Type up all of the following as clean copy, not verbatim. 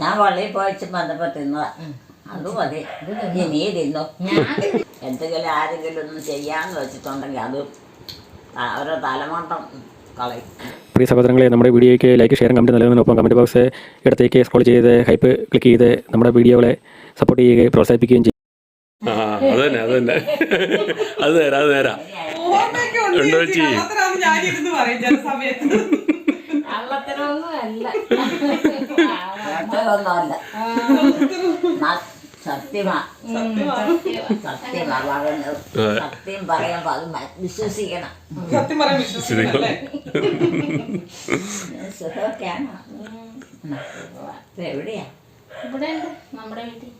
ഞാൻ പള്ളിയിൽ പോയിച്ച് ബന്ധപ്പെട്ട് തിന്നതാ. അത് മതി. നീ തിന്നു. എന്തെങ്കിലും ആരെങ്കിലും ഒന്നും ചെയ്യാന്ന് വെച്ചിട്ടുണ്ടെങ്കിൽ അത് ഓരോ തലമണ്ടം കളയും. പ്രിയ സഹോദരങ്ങളെ, നമ്മുടെ വീഡിയോയ്ക്ക് ലൈക്ക്, ഷെയർ, കമൻറ്റ് നൽകുന്നതിനൊപ്പം കമൻറ്റ് ബോക്സ് ഇടത്തേക്ക് സ്ക്രോൾ ചെയ്ത് ഹൈപ്പ് ക്ലിക്ക് ചെയ്ത് നമ്മുടെ വീഡിയോകളെ സപ്പോർട്ട് ചെയ്യുകയും പ്രോത്സാഹിപ്പിക്കുകയും ചെയ്യും. അത് തന്നെ അത് നേരാ ഉണ്ടോ ചേച്ചി? സത്യമാ പറയുന്നത്. സത്യം പറയുമ്പോ അത് വിശ്വസിക്കണം. സുഖമൊക്കെയാണോ? എവിടെയാ? ഇവിടെ നമ്മുടെ വീട്ടിൽ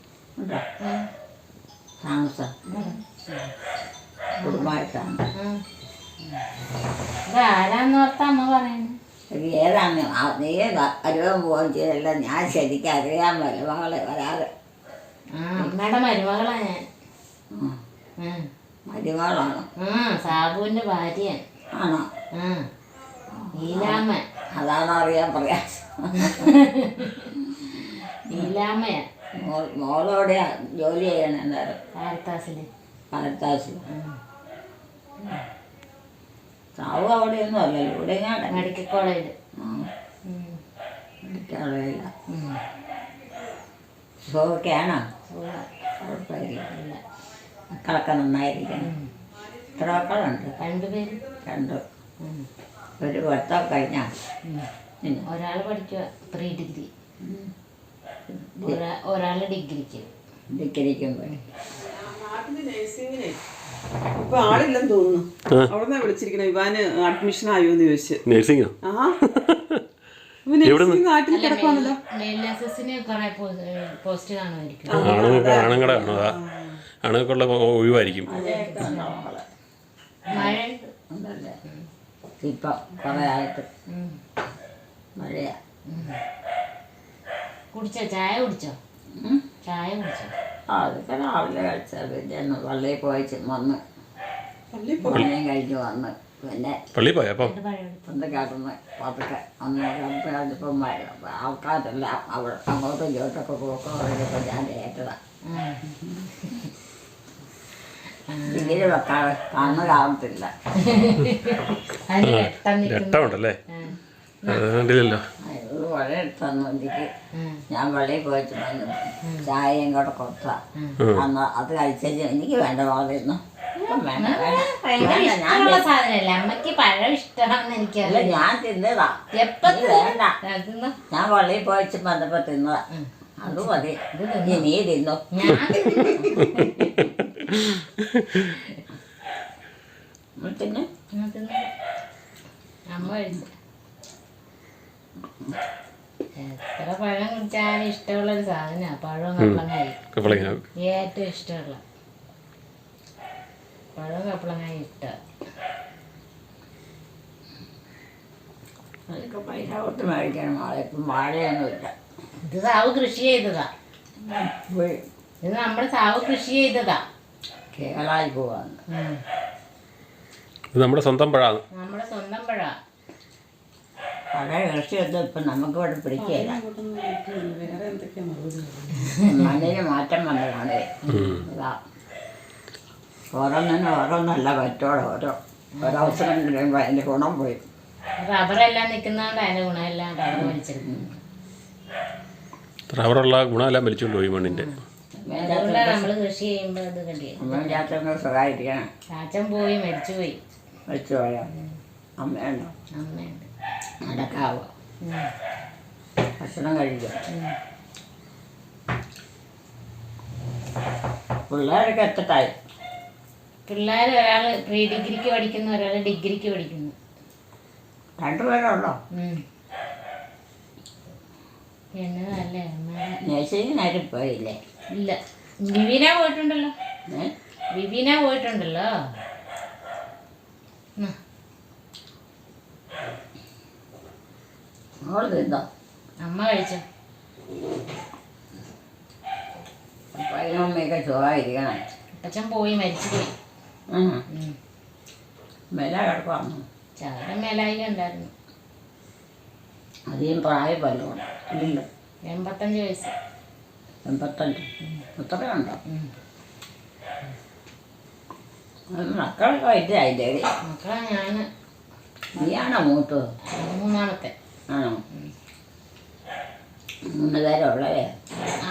താമസം കുടുംബമായിട്ടാണ്. ആരാന്നോർത്താ അമ്മ പറയുന്നത്? ഏതാണ് നീ അറിയാൻ പോവുകയും ചെയ്തല്ല. ഞാൻ ശരിക്കും അറിയാൻ മരുമകളെ വരാതെ. അമ്മയുടെ മരുമകളാ ഞാൻ. മരുമകളാണോ? സാബുവിന്റെ ഭാര്യ ആണോ? നീലാമ്മ. അതാണോ അറിയാൻ പറയാ? നീലാമ്മയാ. മോളോടെയാ ജോലി ചെയ്യണം? എന്തായാലും പാലത്താസിൽ. സാവു അവിടെയൊന്നും അല്ലല്ലോ, ഇവിടെ മെഡിക്കൽ കോളേജിൽ. മെഡിക്കൽ കോളേജില്ല. സുഖമൊക്കെയാണോ? കുഴപ്പമില്ല. മക്കളൊക്കെ നന്നായിരിക്കണം. എത്ര മക്കളുണ്ട്? 2 പേര്. 2. ഒരു പഠിത്തം കഴിഞ്ഞാൽ ഒരാൾ പഠിക്കുക 3 ഡിഗ്രി, ഒരാൾ ഡിഗ്രിക്കും പോയി. ഇപ്പൊ ആളില്ലെന്ന് തോന്നുന്നു. അവിടുന്ന് വിളിച്ചിരിക്കണ ഇവാന് അഡ്മിഷൻ ആയോന്ന് ചോദിച്ചു. നഴ്സിംഗോ? നാട്ടിൽ കിടക്കുവാണല്ലോ. പോസ്റ്റ് കാണുമായിരിക്കും. ആണുങ്ങളുടെ കാണോ? ആണുങ്ങൾക്കുള്ള ഒഴിവായിരിക്കും. ഇപ്പം കുറെ ആയിട്ട് മഴയാ. കുടിച്ചോ? ചായ കുടിച്ചോ? അതൊക്കെ രാവിലെ കഴിച്ചത്. പിന്നെ പള്ളിയിൽ പോയി വന്ന് പള്ളിയും കഴിഞ്ഞ് വന്ന് പിന്നെ പള്ളി പോയപ്പം എന്തൊക്കെയാണെന്ന് പതുക്കെ അന്നിപ്പം ആൾക്കാരെല്ലാം അവിടെ അങ്ങോട്ടും ഇങ്ങോട്ടൊക്കെ പോക്കോടൊക്കെ ഞാൻ ഏറ്റതാ. ഇങ്ങനെ വെക്കാതെ കണ്ണ് കാണത്തില്ല. എട്ടമുണ്ടല്ലേ? കണ്ടില്ലല്ലോ. വളരെ എടുത്തന്നു എനിക്ക്. ഞാൻ വെളിയിൽ പോയിട്ട് വന്നു ചായയും കൂടെ കൊടുത്താ അന്ന് അത് കഴിച്ചു. എനിക്ക് വേണ്ട പോലെയിരുന്നു. അമ്മക്ക് പഴം ഇഷ്ടമാണെന്ന് എനിക്കല്ല. ഞാൻ തിന്നതാ. വേണ്ട, ഞാൻ വെളിയിൽ പോയിട്ട് ബന്ധപ്പെട്ട് തിന്നതാ. അത് മതി. നീ തിന്നു. പിന്നെ അമ്മ കഴിച്ചു. എത്ര പഴം കുടിച്ചാലും ഇഷ്ടമുള്ളൊരു സാധനമാണ് പഴവും കപ്പളങ്ങായി. ഏറ്റവും ഇഷ്ടമുള്ള പഴവും കപ്പളങ്ങായി ഇഷ്ടം. അതൊക്കെ പൈസ കൊടുത്ത് മേടിക്കണം. ഇപ്പം വാഴയൊന്നുമില്ല. ഇത് സാവ് കൃഷി ചെയ്തതാ. ഇത് നമ്മുടെ സാവ് കൃഷി ചെയ്തതാ. കേരളായി പോവാന്ന്. നമ്മുടെ സ്വന്തം പഴമാണ്. നമ്മുടെ സ്വന്തം പഴ. പഴയ കൃഷിയൊന്നും ഇപ്പം നമുക്ക് ഇവിടെ പിടിക്കുകയില്ല. മണ്ണിന് മാറ്റം വന്നതാണ്. ഇതാ ഓരോന്നല്ല പറ്റോടെ ഒരവസരം കഴിയുമ്പോൾ അതിൻ്റെ ഗുണം പോയി. റബ്ബറെല്ലാം നിൽക്കുന്നതുകൊണ്ട് അതിൻ്റെ ഗുണമെല്ലാം റബ്ബർ വലിച്ചെടുക്കുന്നു. റബ്ബറുള്ള ഗുണമെല്ലാം വലിച്ചുകൊണ്ട് പോയി മണ്ണിൻ്റെ. അതുകൊണ്ടാണ് നമ്മൾ കൃഷി ചെയ്യുമ്പോൾ അത് കണ്ടില്ല. ചാച്ചങ്ങൾ സുഖമായിരിക്കണം. ചാച്ചൻ പോയി മരിച്ചു പോയോ? അമ്മയുണ്ടോ? അമ്മയുണ്ട്. നടക്കാവോ? ഭക്ഷണം കഴിക്കും. പിള്ളേരൊക്കെ എത്തട്ടായി? പിള്ളേർ ഒരാൾ പ്രീ ഡിഗ്രിക്ക് പഠിക്കുന്നു, ഒരാൾ ഡിഗ്രിക്ക് പഠിക്കുന്നു. 2 പേരുള്ളോ? എന്നതല്ലേ നഴ്സിംഗിനായിട്ട് പോയില്ലേ? ഇല്ല. വിവീന പോയിട്ടുണ്ടല്ലോ. വിവീന പോയിട്ടുണ്ടല്ലോ. മോള് തിന്നോ? അമ്മ കഴിച്ചോ? പതിനൊന്നൊക്കെ സുഖമായിരിക്കണം. അച്ഛൻ പോയി മരിച്ചു പോയി. വില കിടക്കുവാണോ? ചാരം മേലായി ഉണ്ടായിരുന്നു. അധികം പ്രായം വല്ലതും ഇല്ല. 85 വയസ്സ്. 85 അത്രയുണ്ടോ? മക്കളൊക്കെ വൈദ്യായില്ലേ? മക്കളാ ഞാൻ നീയാണോ മൂത്തത്? മൂന്നാമത്തെ. ആണോ? 3 പേരുള്ളേ?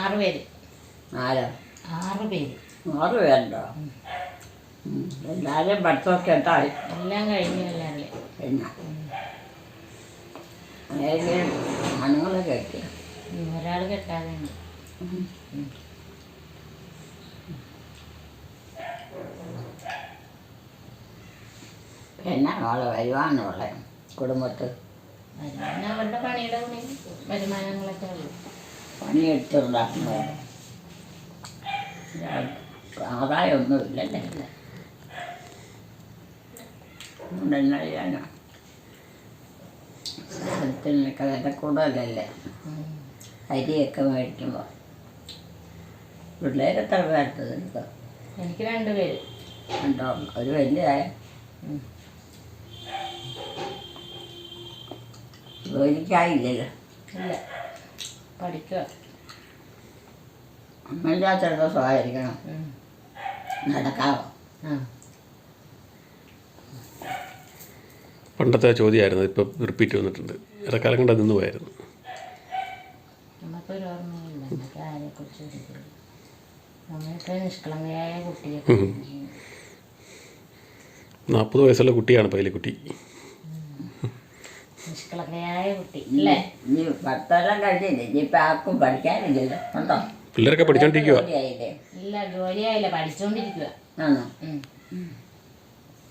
6 പേര്. ആരോ? 6 പേര്. 6 പേരുണ്ടോ? എല്ലാവരും പഠിത്തമൊക്കെ ഉണ്ടായി. എല്ലാം കഴിഞ്ഞു എല്ലാവരുടെയും. പിന്നെ ആരെങ്കിലും ആണുങ്ങളെ കെട്ടി? ഒരാൾ കെട്ടാതെ ഉണ്ട്. പിന്നെ അവളെ വരുവാനുള്ള കുടുംബത്ത് വരുമാനം അവരുടെ പണിയുടെ വരുമാനങ്ങളൊക്കെ ഉള്ളു. പണിയെടുത്തുണ്ടാക്കുന്നത് ആദായമൊന്നുമില്ലല്ലേ. അതുകൊണ്ടെന്നാ ചെയ്യാനോ? സാധനത്തിനൊക്കെ വില കൂടുതലല്ലേ അരിയൊക്കെ മേടിക്കുമ്പോൾ. പിള്ളേരെത്ര പേർത്തത് എനിക്ക്? എനിക്ക് 2 പേര്. ഉണ്ടോ? ഒരു വലിയതായ ജോലിക്കായില്ലല്ലോ. ഇല്ല, പഠിക്കുക. അമ്മൻ്റെ ചെറുപ്പം സഹായിക്കണം. നടക്കാവോ? പണ്ടത്തെ ചോദ്യമായിരുന്നു, ഇപ്പം റിപ്പീറ്റ് വന്നിട്ടുണ്ട്. ഇടക്കാലം കൊണ്ട് നിന്ന് പോയായിരുന്നു. നമുക്കൊരു ഓർമ്മയില്ല നമുക്ക് ആരെക്കുറിച്ച്. നമ്മളൊക്കെ നിഷ്കളങ്കയായ കുട്ടിയെ 40 വയസ്സുള്ള കുട്ടിയാണ് പൈലിക്കുട്ടി. നിഷ്കളങ്കയായ കുട്ടി അല്ലേ? ഇനി 10 കഴിഞ്ഞില്ലേ? ഇനിയിപ്പോൾ ആർക്കും പഠിക്കാനില്ലല്ലോ. ഉണ്ടോ? പിള്ളേരൊക്കെ പഠിച്ചോണ്ടിരിക്കുക. ജോലിയായില്ലേ? ഇല്ല, ജോലിയായില്ല, പഠിച്ചോണ്ടിരിക്കുക. ആണോ?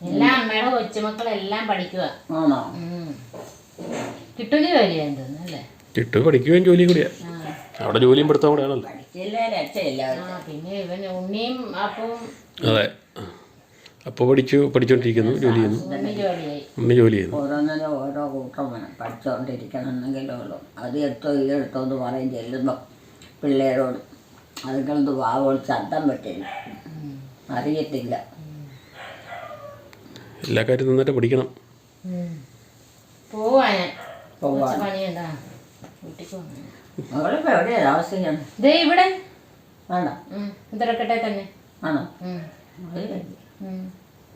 എല്ലാ അമ്മയുടെ കൊച്ചുമക്കളെല്ലാം പഠിക്കുക. ആണോ? കിട്ടുന്ന ജോലിയാന്ന് തോന്നുന്നു അല്ലേ? കിട്ടും, പഠിക്കുകയും ജോലിയും കൂടിയാ. അവിടെ ജോലിയും പഠിത്തം കൂടെ ആണല്ലോ. പഠിച്ചില്ലേ രക്ഷയില്ല. പിന്നെ ഇവൻ ഉണ്ണിയും അപ്പവും. അതെ, അപ്പോൾ പഠിച്ചുകൊണ്ടിരിക്കുന്നു, ജോലി ചെയ്യുന്നു. ഉണ്ണി ജോലി ചെയ്യുന്നു. ഓരോന്നിനും ഓരോ കൂട്ടം വേണം പഠിച്ചുകൊണ്ടിരിക്കണമെന്നെങ്കിലും ഉള്ളൂ. അത് എടുത്തോ ഇതെടുത്തോ എന്ന് പറയും ചെല്ലുമ്പോൾ പിള്ളേരോട്. അതുങ്ങളത് വാവോട് ശബ്ദം പറ്റില്ല, അറിയത്തില്ല. എല്ലാ കാര്യവും നന്നായിട്ട് പഠിക്കണം. പോവാ ഞാൻ. പോവാ. പണിയുണ്ടാ വീട്ടിൽ പോവാ. അവളിപ്പോൾ എവിടെയാണ് താമസിക്കുന്നത്? ദേ ഇവിടെ. ആണോ? ഇതിരക്കട്ടെ തന്നെ. ആണോ?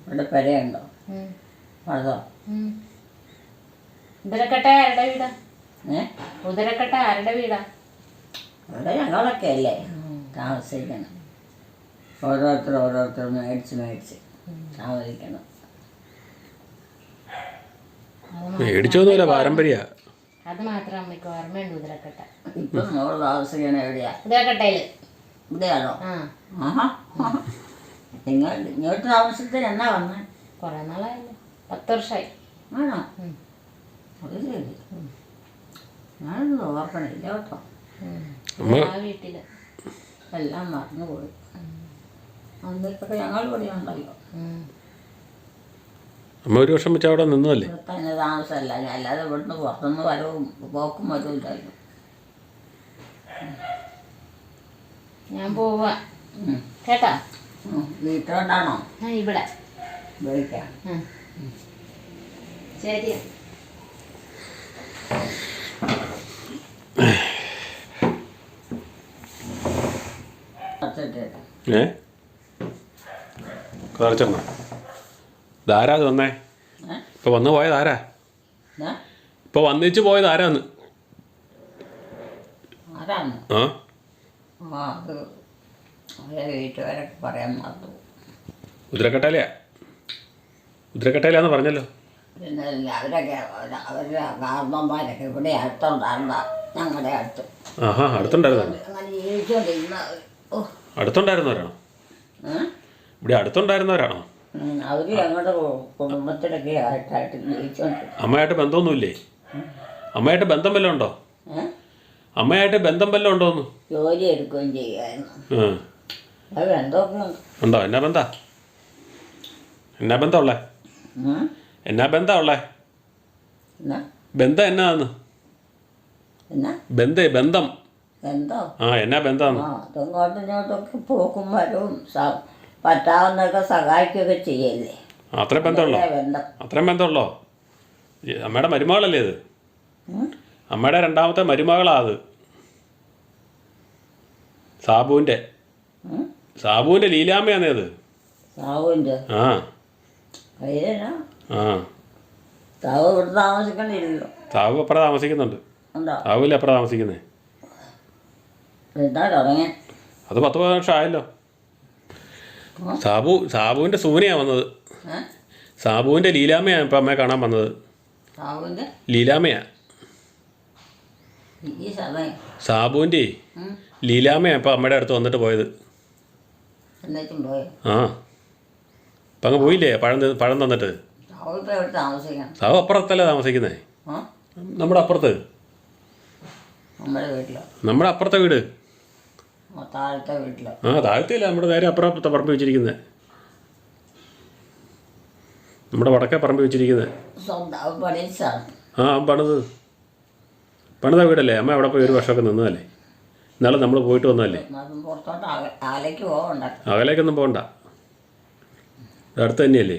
ഇവിടെ പെരയുണ്ടോ? അതോ? ഉദരക്കട്ട ആരുടെ വീടാ? ഉദരക്കട്ട ആരുടെ വീടാ? അവിടെ ഞങ്ങളൊക്കെ അല്ലേ താമസിക്കണം. ഓരോരുത്തർ മേടിച്ച് താമസിക്കണം. മേടിച്ചൊന്നുമില്ല, പാരമ്പര്യ. അത് മാത്രം അമ്മയ്ക്ക് ഓർമ്മയുണ്ട്. ഉദരക്കട്ട. ഇപ്പം നമ്മൾ താമസിക്കണം എവിടെയാ? ഉദരക്കട്ടയില്. ഇവിടെയാണോ? ആഹാ. നിങ്ങൾ ഇങ്ങോട്ട് താമസത്തിന് എന്നാ വന്നേ? കുറെ നാളായല്ലോ, 10 വർഷമായി. ആണോ? അത് ശരി. ഞാനൊന്നും ഓർക്കണില്ല കേട്ടോ. ആ വീട്ടില് എല്ലാം മറന്നുപോയി. അന്നിപ്പൊക്കെ ഞങ്ങൾ ഇവിടെ ഉണ്ടല്ലോ. അമ്മ 1 വർഷം വെച്ച് അവിടെ നിന്നതല്ലേ? ഇവിടെ തന്നെ താമസമല്ല, അല്ലാതെ ഇവിടുന്ന് പുറത്തുനിന്ന് വരവും പോക്കും വരവും ഇല്ലല്ലോ. ഞാൻ പോവാ കേട്ടാ. വീട്ടിലോട്ടാണോ? ഇവിടെ വിളിക്കാം. ശരി. കറച്ചെണ്ണ ധാരാ വന്നേ? ഇപ്പൊ വന്നു പോയത് ആരാ? ഇപ്പൊ വന്നിച്ച് പോയത് ആരാന്ന്? ആരാണ്? അത് വീട്ടുകാരൊക്കെ പറയാൻ മറന്നു. ഉദ്രക്കട്ടയിലാന്ന് പറഞ്ഞല്ലോ. പിന്നെ അവരൊക്കെ അവരുടെ കാരണന്മാരൊക്കെ ഇവിടെ അടുത്തുണ്ടായിരുന്ന ഞങ്ങളുടെ അടുത്ത്. ആഹാ, അടുത്തുണ്ടായിരുന്നു. അങ്ങനെ ജീവിച്ചോണ്ടിരുന്ന. അടുത്തുണ്ടായിരുന്നവരാണോ? ഇവിടെ അടുത്തുണ്ടായിരുന്നവരാണോ? അവർ ഞങ്ങളുടെ കുടുംബത്തിലൊക്കെ ആയിട്ടായിട്ട് ജീവിച്ചോണ്ടിരുന്നു. അമ്മയായിട്ട് ബന്ധമൊന്നുമില്ലേ? അമ്മയായിട്ട് ബന്ധം വല്ലതും ഉണ്ടോ? അമ്മയായിട്ട് ബന്ധം വല്ലതും ഉണ്ടോന്ന്? ജോലി എടുക്കുകയും ചെയ്യുമായിരുന്നു. അത് ബന്ധമൊക്കെ ഉണ്ടോ? എന്നാ ബന്ധം ഉള്ളേ? എന്നാ ബന്ധം ഉള്ളേ? ബന്ധം എന്നാന്ന്? ബന്ധം എന്തോ? എന്നാ ബന്ധമാണ്? അങ്ങോട്ടും ഇങ്ങോട്ടൊക്കെ പോക്കും വരവും പറ്റാവുന്നതൊക്കെ സഹായിക്കുകയൊക്കെ ചെയ്യല്ലേ. അത്രയും ബന്ധമുള്ളോ? അത്രയും ബന്ധമുള്ളോ? അമ്മയുടെ മരുമകളല്ലേ ഇത്? അമ്മയുടെ 2ാമത്തെ മരുമകളാ അത്. സാബുവിൻ്റെ ലീലാമ്മയാന്നേ അത്. സാവുവിൻ്റെ ആ കയ്യിലാ. ആ സാവു ഇവിടെ താമസിക്കണ്ടില്ലല്ലോ. സാബു അപ്പുറം താമസിക്കുന്നുണ്ട്. ഉണ്ടോ? സാബുവില്ലേ അപ്പുറം താമസിക്കുന്നേ. എന്താ തുടങ്ങിയ? അത് 10 വർഷം ആയല്ലോ. സാബുവിൻ്റെ സൂനയാണ് വന്നത്. സാബുവിൻ്റെ ലീലാമ്മയാണ് ഇപ്പം അമ്മയെ കാണാൻ വന്നത്. സാവുവിൻ്റെ ലീലാമ്മയാ. ഈ സമയം സാബുവിൻ്റെ ലീലാമ്മയാണ് ഇപ്പം അമ്മയുടെ അടുത്ത് വന്നിട്ട് പോയത്. എന്നിട്ടും പോയോ? ആ ഇപ്പം അങ്ങ് പോയില്ലേ പഴം തന്നിട്ട്. സാവു ഇപ്പം എവിടെ താമസിക്കണം? സാബു അപ്പുറത്തല്ലേ താമസിക്കുന്നേ. ആ നമ്മുടെ അപ്പുറത്ത്. നമ്മുടെ വീട്ടിലോ? നമ്മുടെ അപ്പുറത്തെ വീട്. താഴത്തെ വീട്ടിലോ? ആ താഴത്തെയല്ല, നമ്മുടെ നേരെ അപ്പുറത്തെ പറമ്പ് വെച്ചിരിക്കുന്നത്. നമ്മുടെ വടക്കേ പറമ്പ് വെച്ചിരിക്കുന്നത്. സ്വന്തം പണിച്ചാണ്. ആ പണിത വീടല്ലേ. അമ്മ അവിടെ പോയി 1 വർഷമൊക്കെ നിന്നതല്ലേ. ഇന്നാളെ നമ്മൾ പോയിട്ട് വന്നതല്ലേ. അതും പുറത്തോട്ട് അകലേക്ക് പോകണ്ട. അകലേക്കൊന്നും പോകണ്ട, അടുത്ത് തന്നെയല്ലേ.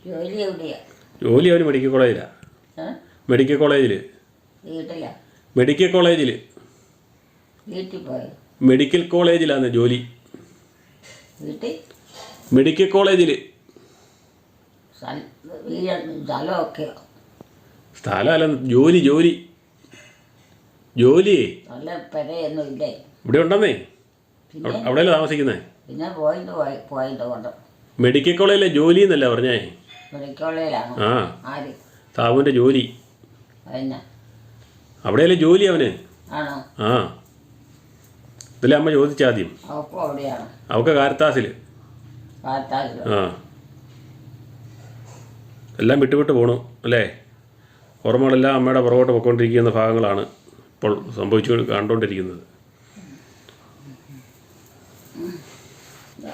ജോലി എവിടെയാ? ജോലി അവന് മെഡിക്കൽ കോളേജിലാണ്. മെഡിക്കൽ കോളേജിൽ. വീട്ടിലാ? മെഡിക്കൽ കോളേജിൽ. വീട്ടിൽ പോയോ? മെഡിക്കൽ കോളേജിലാണ് ജോലി. വീട്ടിൽ? മെഡിക്കൽ കോളേജിൽ. സ്ഥലമൊക്കെയോ? സ്ഥലമല്ല, ജോലി. നല്ല പെരയൊന്നും ഇല്ലേ? ഇവിടെ ഉണ്ടെന്നേ. അവിടെയല്ലേ താമസിക്കുന്നേ. പിന്നെ പോയിട്ട് കൊണ്ട് മെഡിക്കൽ കോളേജിലെ ജോലി എന്നല്ല പറഞ്ഞേ. മെഡിക്കോളയിലാണോ? ആ ആര്? സാബുവിൻ്റെ ജോലി. പിന്നെ അവിടെയല്ലേ ജോലി അവന്. ആണോ? ആ ഇതിലെ അമ്മ ചോദിച്ചാദ്യം. അവക്കും അവിടെയാണോ? അവൾക്ക് കാരത്താസിൽ. കാത്താലോ? ആ എല്ലാം വിട്ട് പോകണം അല്ലേ. ഓർമ്മകളെല്ലാം അമ്മയുടെ പുറകോട്ട് പോയിക്കൊണ്ടിരിക്കുന്ന ഭാഗങ്ങളാണ് ഇപ്പോൾ കണ്ടുകൊണ്ടിരിക്കുന്നത്.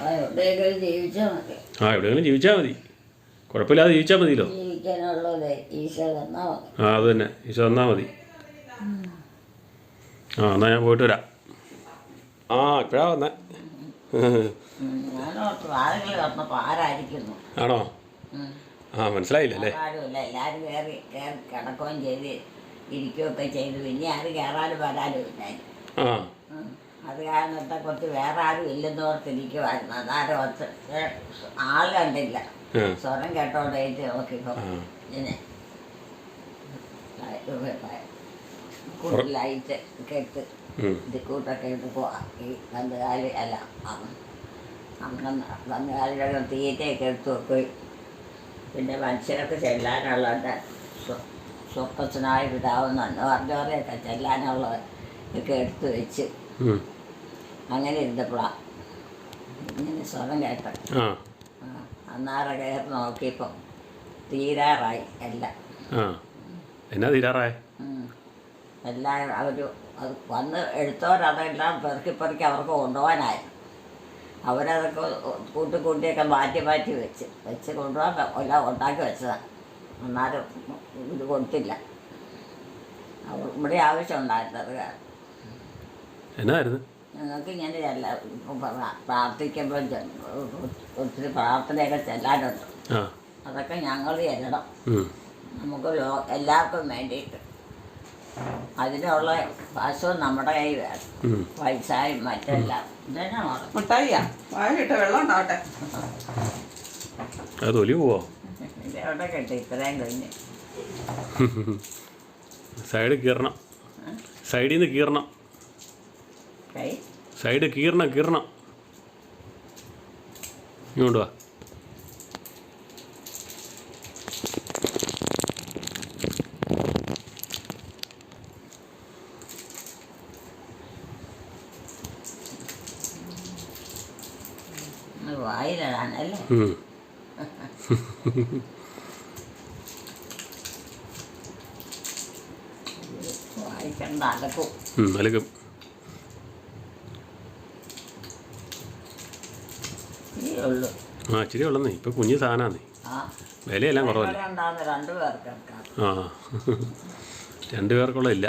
എവിടെയെങ്കിലും ജീവിച്ചാൽ മതി. എവിടെയെങ്കിലും ജീവിച്ചാൽ മതി, കുഴപ്പമില്ലാതെ ജീവിച്ചാൽ മതിയല്ലോ. ജീവിക്കാനുള്ളത് ഈശോ തന്നാൽ മതി. അത് തന്നെ, ഈശോ തന്നാൽ മതി. എന്നാൽ ഞാൻ പോയിട്ട് വരാം. ഇപ്പോഴാ വന്നേ. ഞാനോർത്ത് ആരെങ്കിലും പറഞ്ഞപ്പോൾ ആരായിരിക്കുന്നു. ആണോ? മനസ്സിലായില്ലല്ലേ. ആരുമില്ല, എല്ലാവരും കയറി കിടക്കുകയും ചെയ്ത് ഇരിക്കുകയൊക്കെ ചെയ്തു. പിന്നെ ആരും കയറാനും വരാനും ഇല്ല. അത് കാരണത്തെ കുറച്ച് വേറെ ആരും ഇല്ലെന്ന് ഓർത്തിരിക്കുമായിരുന്നു. അതാരും ആൾ കണ്ടില്ല. സ്വരം കേട്ടോണ്ട് എഴുതി നോക്കിയപ്പോൾ ഇങ്ങനെ ലൈറ്റ് കെട്ട് ഇത് കൂട്ടൊക്കെ ഇട്ട് പോവാം. ഈ കന്നുകാലി അല്ല കന്നുകാലിയുടെ തീറ്റയൊക്കെ എടുത്ത് വെക്കുകയും പിന്നെ മനുഷ്യരൊക്കെ ചെല്ലാനുള്ളത് സ്വപ്പച്ചനായ പിതാവെന്ന് പറഞ്ഞവരെയൊക്കെ ചെല്ലാനുള്ളത് ഒക്കെ എടുത്ത് വെച്ച് അങ്ങനെ ഇരുന്നപ്പോഴാണ് ഇങ്ങനെ സ്വരം കേട്ട. അന്നാറെ കയറി നോക്കിയപ്പം തീരാറായി എല്ലാം. എന്നാ തീരാറായി? എല്ലാം അത് വന്ന് എടുത്തവരതെല്ലാം പെറുക്കി അവർക്ക് കൊണ്ടുപോകാനായി. അവരതൊക്കെ കൂട്ടിയൊക്കെ മാറ്റി വെച്ച് കൊണ്ടുപോകാൻ എല്ലാം ഉണ്ടാക്കി വെച്ചതാണ്. എന്നാലും ഇത് കൊടുത്തില്ല. ഇവിടെ ആവശ്യം ഉണ്ടായിരുന്നത് എന്നായിരുന്നു. ഞങ്ങൾക്ക് ഇങ്ങനെ പ്രാർത്ഥിക്കുമ്പോൾ ഒത്തിരി പ്രാർത്ഥനയൊക്കെ ചെല്ലാനുണ്ട്. അതൊക്കെ ഞങ്ങൾ ചെല്ലണം. നമുക്ക് എല്ലാവർക്കും വേണ്ടിയിട്ട് അതിനുള്ള വശവും നമ്മുടെ കൈ വേണം. പൈസയും മറ്റെല്ലാം ഇതന്നെ മുട്ടായിയാ വായിലിട്ട് വെള്ളം ഉണ്ടാവട്ടെ. ഇതെവിടെ കിട്ടും ഇത്രയും കഴിഞ്ഞ്? സൈഡിൽ നിന്ന് കീറണം. സൈഡ് കീറണം. ഇങ്ങോട്ട് വാ. വായിലിടാനല്ലേ? വായിക്കണ്ട അലക്കും. ഇച്ചിരി ഉള്ളന്നേ. ഇപ്പൊ കുഞ്ഞു സാധനമാന്നേ. വിലയെല്ലാം കുറവല്ലേ. 2 പേർക്കുള്ള ഇല്ല.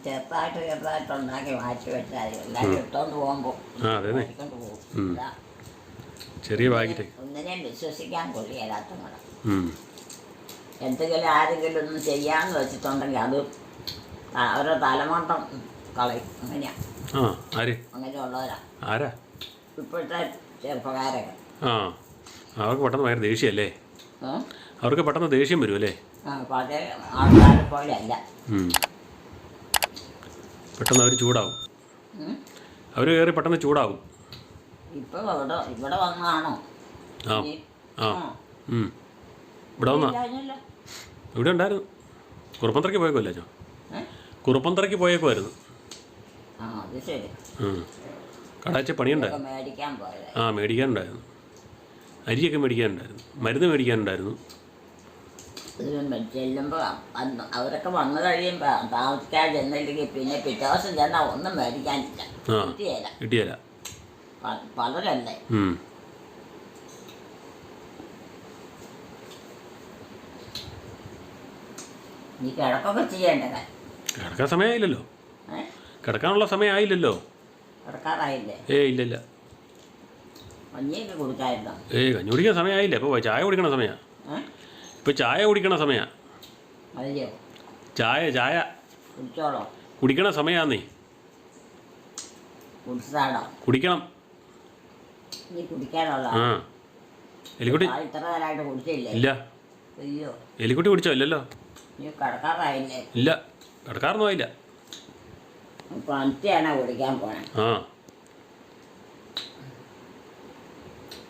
ചെറുതായിട്ടുണ്ടാക്കി മാറ്റി വെച്ചാൽ എല്ലാവരും എടുത്തോണ്ട് പോകുമ്പോൾ അതെ ചെറിയ പാക്കറ്റ്. ഒന്നിനെയും വിശ്വസിക്കാൻ കൊള്ളിയല്ലാത്തങ്ങളെ. എന്തെങ്കിലും ആരെങ്കിലും ഒന്നും ചെയ്യാമെന്ന് വെച്ചിട്ടുണ്ടെങ്കിൽ അത് ഓരോ തലമണ്ടം കളയും അങ്ങനെയാ. ആ ആര് അങ്ങനെയുള്ളവരാ ആരാ? ഇപ്പോഴത്തെ ചെറുപ്പക്കാരൊക്കെ. ആ അവർക്ക് പെട്ടെന്ന് ഭയങ്കര ദേഷ്യമല്ലേ? അവർക്ക് പെട്ടെന്ന് ദേഷ്യം വരുമല്ലേ? പഴയ ആൾക്കാരെ പോലെ അല്ല. പെട്ടെന്ന് അവർ ചൂടാവും. അവർ കയറി പെട്ടെന്ന് ചൂടാവും. ഇപ്പൊ ഇവിടെ വന്നാണോ? ആ ആ ഇവിടെ വന്നാ? ഇവിടെ ഉണ്ടായിരുന്നു. കുറുപ്പന്തറയ്ക്ക് പോയേക്കുമല്ലേ അച്ഛൻ? കുറുപ്പന്തറയ്ക്ക് പോയേക്കുമായിരുന്നു. ആ അത് ശരി. കടാച്ച പണിയുണ്ടായിരുന്നു. മേടിക്കാൻ പോയത്. ആ മേടിക്കാനുണ്ടായിരുന്നു. അരിയൊക്കെ മേടിക്കാനുണ്ടായിരുന്നു. മരുന്ന് മേടിക്കാനുണ്ടായിരുന്നു. ചെല്ലുമ്പോൾ അവരൊക്കെ വന്നു കഴിയുമ്പോൾ താമസിക്കാതെ ചെന്നില്ലെങ്കിൽ പിന്നെ പിറ്റേ ദിവസം ചെന്നാൽ ഒന്നും മേടിക്കാനില്ല. കിട്ടിയല്ല പലരല്ലേ. നീ കിടക്കൊക്കെ ചെയ്യേണ്ടത്. കിടക്കാൻ സമയമായില്ലല്ലോ. കിടക്കാനുള്ള സമയമായില്ലല്ലോ. കിടക്കാറായില്ലേ? ഇല്ലില്ല. കഞ്ഞിയൊക്കെ കുടിക്കായിരുന്നോ? കഞ്ഞി കുടിക്കാൻ സമയമായില്ല. ഇപ്പോൾ ചായ കുടിക്കണ സമയമാണ്. ഇപ്പോൾ ചായ കുടിക്കണ സമയമാണ്. അതെയോ? ചായ കുടിച്ചോളോ? കുടിക്കണ സമയമാന്നേ. കുടിച്ചതാണോ? കുടിക്കണം. നീ കുടിക്കാനുള്ള എലിക്കുട്ടി ഇത്ര നേരമായിട്ട് കുടിച്ചില്ലേ? ഇല്ല. അയ്യോ, എലിക്കുട്ടി കുടിച്ചോ? ഇല്ലല്ലോ. നീ കിടക്കാറായില്ലേ? ഇല്ല, കിടക്കാറൊന്നും ആയില്ല. ഇപ്പൊ അഞ്ചാണോ കുടിക്കാൻ പോണേ?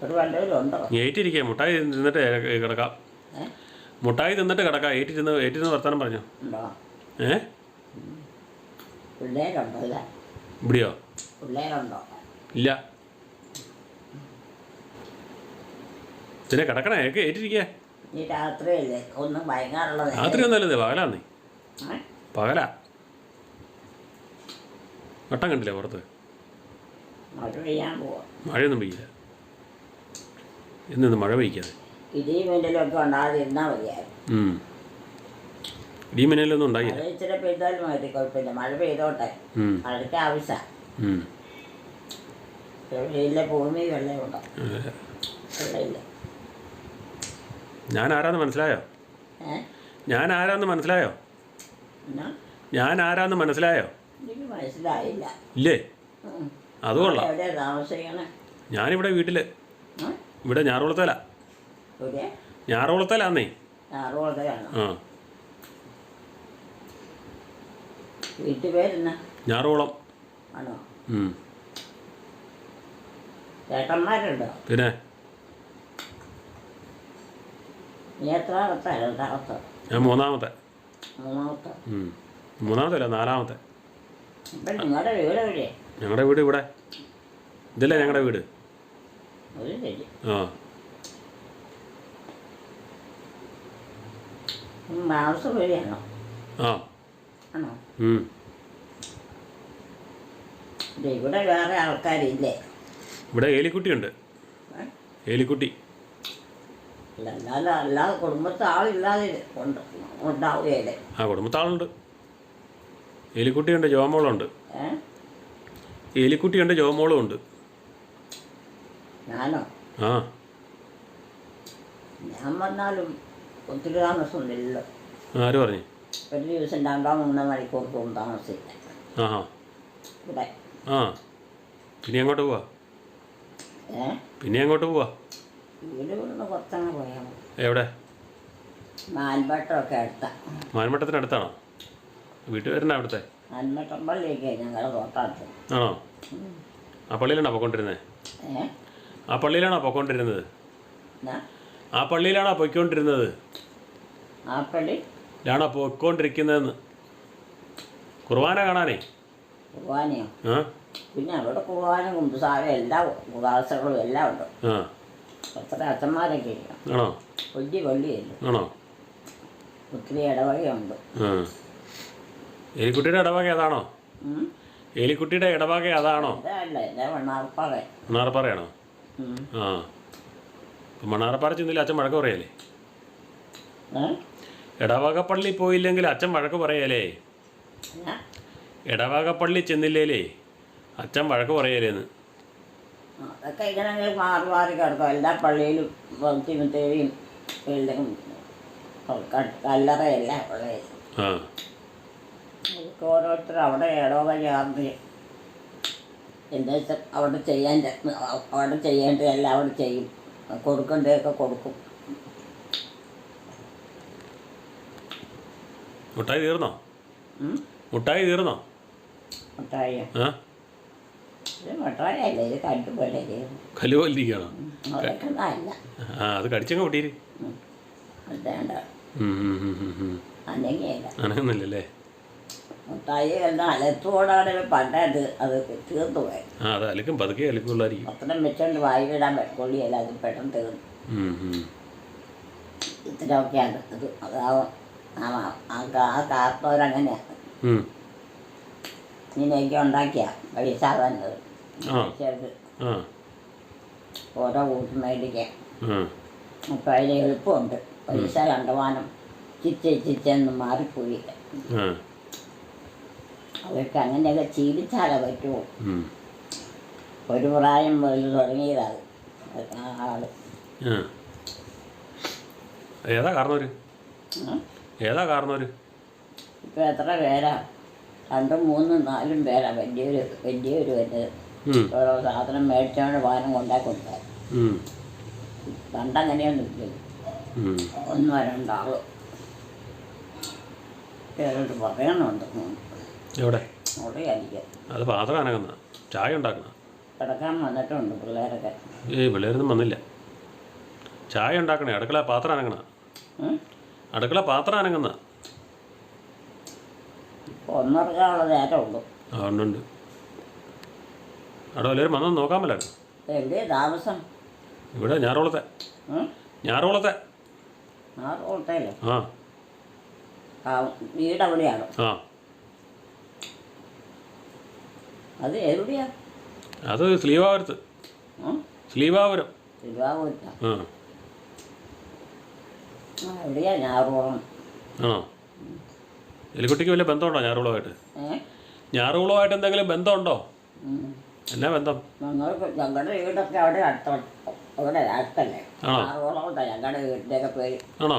ഒരു വല്ലവരും ഉണ്ടോ? ഏറ്റിരിക്കുക. മുട്ടായി തിന്നിട്ട് കിടക്കാം. മുട്ടായി തിന്നിട്ട് കിടക്കാം. ഏറ്റിരുന്ന് വർത്താനം പറഞ്ഞോ. ഉണ്ടോ? പിള്ളേരുണ്ടോ? ഇല്ല. ഇവിടെയോ? പിള്ളേരുണ്ടോ? ഇല്ല. പിന്നെ കിടക്കണേ. ഏറ്റിരിക്കുക. ഈ രാത്രിയല്ലേ ഒന്നും വൈകാറുള്ളത്? രാത്രി ഒന്നല്ലേ, പകലാന്നേ. പകലാ. വട്ടം കണ്ടില്ലേ പുറത്ത്? മഴ പെയ്യാൻ പോവാ. മഴയൊന്നും പെയ്യില്ല. ഇന്ന് മഴ പെയ്ക്കാതെ ഇടിയും മിന്നലൊക്കെ ഉണ്ടാകാതിരുന്നാൽ മതിയായിരുന്നു. ഇടിയും മിന്നലൊന്നും ഉണ്ടായില്ല. മഴ ഇച്ചിരി പെയ്താലും മതി, കുഴപ്പമില്ല. മഴ പെയ്തോട്ടെ, മഴയ്ക്ക് ആവശ്യമാണ്. വെള്ളയില്ല, ഭൂമി വെള്ളമുണ്ടോ? വെള്ളമില്ല. ഞാൻ ആരാന്ന് മനസ്സിലായോ? ഞാൻ ആരാന്ന് മനസ്സിലായോ? എനിക്ക് മനസ്സിലായില്ല. ഇല്ലേ? അതുകൊള്ളാം. എവിടെയാ താമസിക്കണേ? ഞാനിവിടെ വീട്ടില്. ഇവിടെ ഞാറുകുളത്തേലാ. ഞാറുകുളത്തേലാന്നേ. ഞാറുകുളത്തേലാണോ? വീട്ടുപേരെന്നാ? ഞാറുകുളം. ആണോ? ചേട്ടന്മാരുണ്ടോ? പിന്നെ നീ എത്രാമത്തെ? രണ്ടാമത്തെ? ഞാൻ മൂന്നാമത്തെ. മൂന്നാമത്തെ അല്ല, നാലാമത്തെ. നിങ്ങളുടെ വീട് എവിടെയാ? ഞങ്ങളുടെ വീട് ഇവിടെ. ഇതല്ലേ ഞങ്ങളുടെ വീട്. താമസം വഴിയാണോ? ആണോ? ഇവിടെ വേറെ ആൾക്കാരില്ലേ? ഇവിടെ ഏലിക്കുട്ടിയുണ്ട്. ഏലിക്കുട്ടി. അല്ലാതെ കുടുംബത്തെ ആളില്ലാതെ ഉണ്ടാവുകയല്ലേ? കുടുംബത്തെ ആളുണ്ട്. എലിക്കുട്ടിയുണ്ട്, ജോമോളുണ്ട്. എലിക്കുട്ടിയുണ്ട്, ജോമോളും ഉണ്ട്. ഞാനോ? ഞാൻ വന്നാലും ഒത്തിരി താമസമൊന്നുമില്ലല്ലോ. ആര് പറഞ്ഞു? ഒരു ദിവസം 2-3 മണിക്കൂർ താമസില്ല ഇവിടെ. പിന്നെ അങ്ങോട്ട് പോവാ? പിന്നെ അങ്ങോട്ട് പോവാ? വീട് ഇവിടുന്ന് കുറച്ചങ്ങ് പോയാൽ മതി. എവിടെ? മാൻപട്ടമൊക്കെ അടുത്താ. മാൻപട്ടത്തിനടുത്താണോ വീട്ടുകാരൻ്റെ? അവിടുത്തെ മാൻപട്ടം പള്ളിയൊക്കെ ഞങ്ങളുടെ തോട്ടടുത്ത്. ആണോ? ആ പള്ളിയിലാണോ പൊയ്ക്കൊണ്ടിരുന്നത്? ആ പള്ളിയിലാണോ പൊയ്ക്കൊണ്ടിരുന്നത്? ആ പള്ളിയിലാണോ പൊയ്ക്കൊണ്ടിരുന്നത്? ആ പള്ളിയിലാണോ പൊയ്ക്കൊണ്ടിരിക്കുന്നതെന്ന്? കുർബാന കാണാനേ. കുർബാനയോ? പിന്നെ അവിടെ കുർബാന കുമ്പസാരം എല്ലാ കുദാസകളും എല്ലാം ഉണ്ട്. അത്ര അച്ഛന്മാരൊക്കെ ആണോ? വലിയ പള്ളിയല്ലേ. ആണോ? ഒത്തിരി ഇടവകയുണ്ട്. എലിക്കുട്ടിയുടെ ഇടവക അതാണോ? എലിക്കുട്ടിയുടെ ഇടവക അതാണോ? അല്ല, മണ്ണാറപ്പാറയാണോ? മണ്ണാറപ്പാറ ചെന്നില്ല അച്ഛൻ വഴക്ക് പറയല്ലേ? ഇടവക പള്ളി പോയില്ലെങ്കിൽ അച്ഛൻ വഴക്ക് പറയല്ലേ? ഇടവക പള്ളി ചെന്നില്ലേലേ അച്ഛൻ വഴക്ക് പറയലേന്ന്? അതൊക്കെ ഇങ്ങനെ മാറി കിടക്കും. എല്ലാ പള്ളിയിലും ഭക്തിമുത്തേരിയും കല്ലറയെല്ലാം ഉള്ളത്. അതൊക്കെ ഓരോരുത്തർ അവിടെ ഇടവക ചേർന്ന് എന്താ വെച്ചാൽ അവിടെ അവിടെ ചെയ്യേണ്ടതെല്ലാം അവിടെ ചെയ്യും, കൊടുക്കേണ്ടതൊക്കെ കൊടുക്കും. മുട്ടായി തീർന്നോ? മുട്ടായി തീർന്നോ? മുട്ടായി ആ ഇത് മുട്ടായല്ല, ഇത് കണ്ടുപോലെ കല്ലുപോലിരിക്കുകയാണോ? അതൊക്കെ അല്ല. ആ അത് കടിച്ചങ്ങ് പൊട്ടീര്. അതേണ്ട അനങ്ങിയില്ല. അനങ്ങുന്നില്ലല്ലേ? മുട്ടായി എല്ലാം അലത്തോടാണ് പണ്ടേ അത് തീർന്നു പോയി. ആ അത് അലക്കും പതുക്കെ അലക്കുള്ളായിരിക്കും. അത്രയും വെച്ചോണ്ട് വായിലിടാൻ കൊള്ളിയല്ല, അത് പെട്ടെന്ന് തീർന്നു. ഇത്രയൊക്കെയാണ് അത്. അതാവും ആ കാർത്തോരങ്ങനെയാണ് ഇങ്ങനെയൊക്കെ ഉണ്ടാക്കിയ പൈസ വന്നത്. ഓരോ കൂട്ടി മേടിക്കാൻ അപ്പം അതിന് എളുപ്പമുണ്ട്. പൈസ കണ്ടുവാനും ചിച്ചെന്ന് മാറിപ്പോയില്ല. അവർക്ക് അങ്ങനെയൊക്കെ ശീലിച്ചാലേ പറ്റുമോ. ഒരു പ്രായം മുതൽ തുടങ്ങിയതാണ് ആള്. ഏതാ കാരണവര്? ഏതാ കാരണവര്? ഇപ്പം എത്ര പേരാ? 2, 3, 4 പേരാ വലിയൊരു വരുന്നത്. ഓരോ സാധനം മേടിച്ചോണ്ട് വാഹനം കൊണ്ടായി കൊടുത്താൽ. പണ്ടങ്ങനെയൊന്നും ഇല്ലല്ലോ. 1, 2 ആള് പേരോട് പറയണുണ്ട്. എവിടെ? അവിടെ ആയിരിക്കും. അത് പാത്രം അനങ്ങുന്ന ചായ ഉണ്ടാക്കണ കിടക്കാൻ വന്നിട്ടുണ്ട് പിള്ളേരൊക്കെ. പിള്ളേരൊന്നും വന്നില്ല. ചായ ഉണ്ടാക്കണേ. അടുക്കള പാത്രം അനങ്ങണ. അടുക്കള പാത്രം അനങ്ങുന്ന. ഒന്നിറങ്ങാനുള്ള നേരം ഉള്ളൂ. ആ ഉണ്ട്. അവിടെ എല്ലാവരും വന്നൊന്ന് നോക്കാൻ പറ്റായിരുന്നു. എവിടെയാ താമസം? ഇവിടെ ഞാറോളത്തെ. ഞാറോളത്തെ. ഞാറോളത്തേലോ? ആ വീട് എവിടെയാണോ? ആ അത് എവിടെയാ? അത് ശ്രീവാപുരത്ത്. ശ്രീവാപുരം. തിരുവാപുരത്താ? ആ എവിടെയാ ഞാറോളം? ആണോ? എലിക്കുട്ടിക്ക് വല്ല ബന്ധമുണ്ടോ ഞാറുകുളമായിട്ട്? ഞാറുകുളമായിട്ട് എന്തെങ്കിലും ബന്ധമുണ്ടോ? എന്നാ ബന്ധം? ഞങ്ങളുടെ വീടൊക്കെ അവിടെ അവിടെ അടുത്തല്ലേ? ഞാറുകുളമുണ്ടോ ഞങ്ങളുടെ വീട്ടിൻ്റെയൊക്കെ പേര്? ആണോ?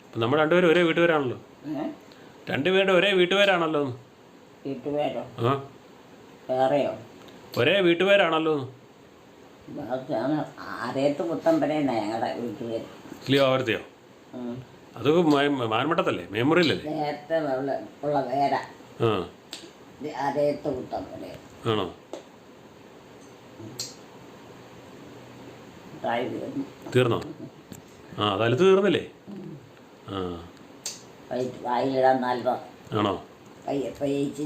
അപ്പം നമ്മൾ രണ്ടുപേരും ഒരേ വീട്ടുപേരാണല്ലോ. രണ്ടുപേരുടെ ഒരേ വീട്ടുപേരാണല്ലോ. വീട്ടുപേരോ? ആ വേറെയോ? ഒരേ വീട്ടുപേരാണല്ലോ. ആരേത്ത് പുത്തമ്പരേന്നാ ഞങ്ങളുടെ വീട്ടുപേര്. ശ്രീവാപുരത്തെയോ? അത് മാൻമട്ടത്തല്ലേ? മെമ്മറിയിലല്ലേ? നേരത്തെ ഉള്ള പേരാ. ആ ആരേത്ത് പുത്തമ്പര. ആണോ? തീർന്നോ? ആ അതലുത്ത് തീർന്നില്ലേ? ആ വായിലിടാൻ നല്ലതോ? ആണോ? ചേച്ചി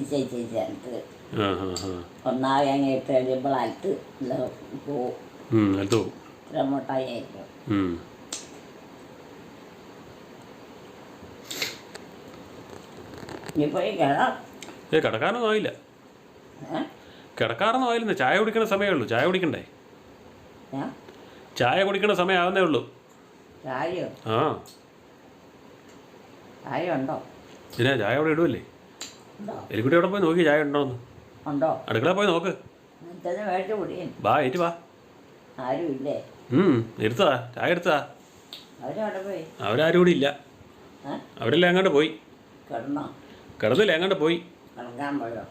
ആ ആ ആ ഒന്നാകെ അങ്ങ് ഇട്ട് കഴിയുമ്പോൾ അലത്ത് പോവും. അലുത്ത് പോവും. ഇത്ര മുട്ടായി ആയിരിക്കും. ഇനിയിപ്പോൾ ഈ കിടക്കാനൊന്നും ആയില്ല. കിടക്കാറൊന്നും ആയില്ലെന്ന്. ചായ കുടിക്കണ സമയമേ ഉള്ളൂ. ചായ കുടിക്കണ്ടേ? ചായ കുടിക്കണ സമയമാവുന്നേ ഉള്ളൂ. ചായയോ? ആ ചായ ഉണ്ടോ? പിന്നെ ചായ അവിടെ ഇടുമല്ലേ? എലിക്കുട്ടി അവിടെ പോയി നോക്കി ചായ ഉണ്ടോന്ന്. ഉണ്ടോ? അടുക്കള പോയി നോക്ക്. മേടിച്ച് കുടിയും. വാ ഏറ്റ് വാ. ആരും ഇല്ലേ? എടുത്തതാ ചായ എടുത്തതാ. അവരവിടെ പോയി. അവരാരും കൂടി ഇല്ല. അവരെല്ലാം എങ്ങാണ്ട് പോയി. കിടന്നോ? കിടന്നില്ല, എങ്ങാണ്ട് പോയി. കിടക്കാൻ പോയോ?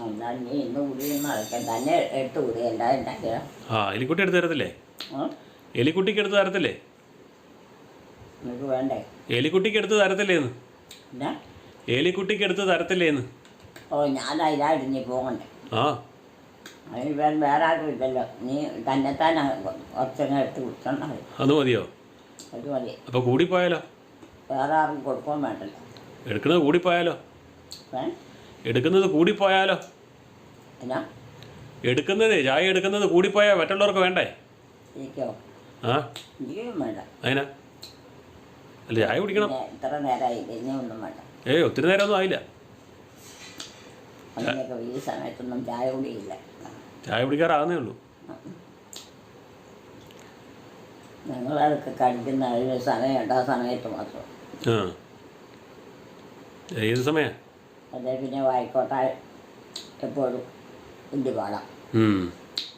എന്നാ നീ ഇന്ന് കുടിയൊന്നും അടയ്ക്കാൻ തന്നെ എടുത്ത് കുടി. എല്ലാവരും ഉണ്ടാക്കിയോ? ആ എലിക്കുട്ടി എടുത്ത് തരത്തില്ലേ? എലിക്കുട്ടിക്ക് എടുത്ത് തരത്തില്ലേ? നിനക്ക് വേണ്ടേ? എലിക്കുട്ടിക്ക് എടുത്ത് തരത്തില്ലേന്ന്? എന്നാ എലിക്കുട്ടിക്ക് എടുത്ത് തരത്തില്ലേന്ന്? ഓ ഞാൻ അതിലായിട്ട് നീ പോകണ്ടേ? ആ അതിന് വേറെ ആരും ഇല്ലല്ലോ. നീ തന്നെത്താൻ കുറച്ചങ്ങ് എടുത്ത് കുടിച്ചോണ്ടാ മതി. അത് മതിയോ? അത് മതി. അപ്പോൾ കൂടിപ്പോയാലോ? വേറെ ആർക്കും കൊടുക്കാൻ വേണ്ടല്ലോ. എടുക്കുന്നത് കൂടിപ്പോയാലോ? എടുക്കുന്നത് കൂടിപ്പോയാലോ? എന്നാ എടുക്കുന്നത് ചായ എടുക്കുന്നത് കൂടിപ്പോയാൽ മറ്റുള്ളവർക്ക് വേണ്ടേ? ഇരിക്കോ? ആ എനിക്കും വേണ്ട. അതിനാ? അല്ല ചായ കുടിക്കണം. ഇത്ര നേരമായി ഇനി ഒന്നും വേണ്ട. ഒത്തിരി നേരമൊന്നും ആയില്ല. അങ്ങനെയൊക്കെ ഈ സമയത്തൊന്നും ചായ കുടിയില്ല. ചായ കുടിക്കാറാകുന്നേ ഉള്ളൂ. ഞങ്ങളതൊക്കെ കഴിക്കുന്ന ഒരു സമയമുണ്ട്. ആ സമയത്ത് മാത്രം. ആ ഏത് സമയം? അതേ പിന്നെ വായിക്കോട്ടെ എപ്പോഴും വലിയ പാടാം.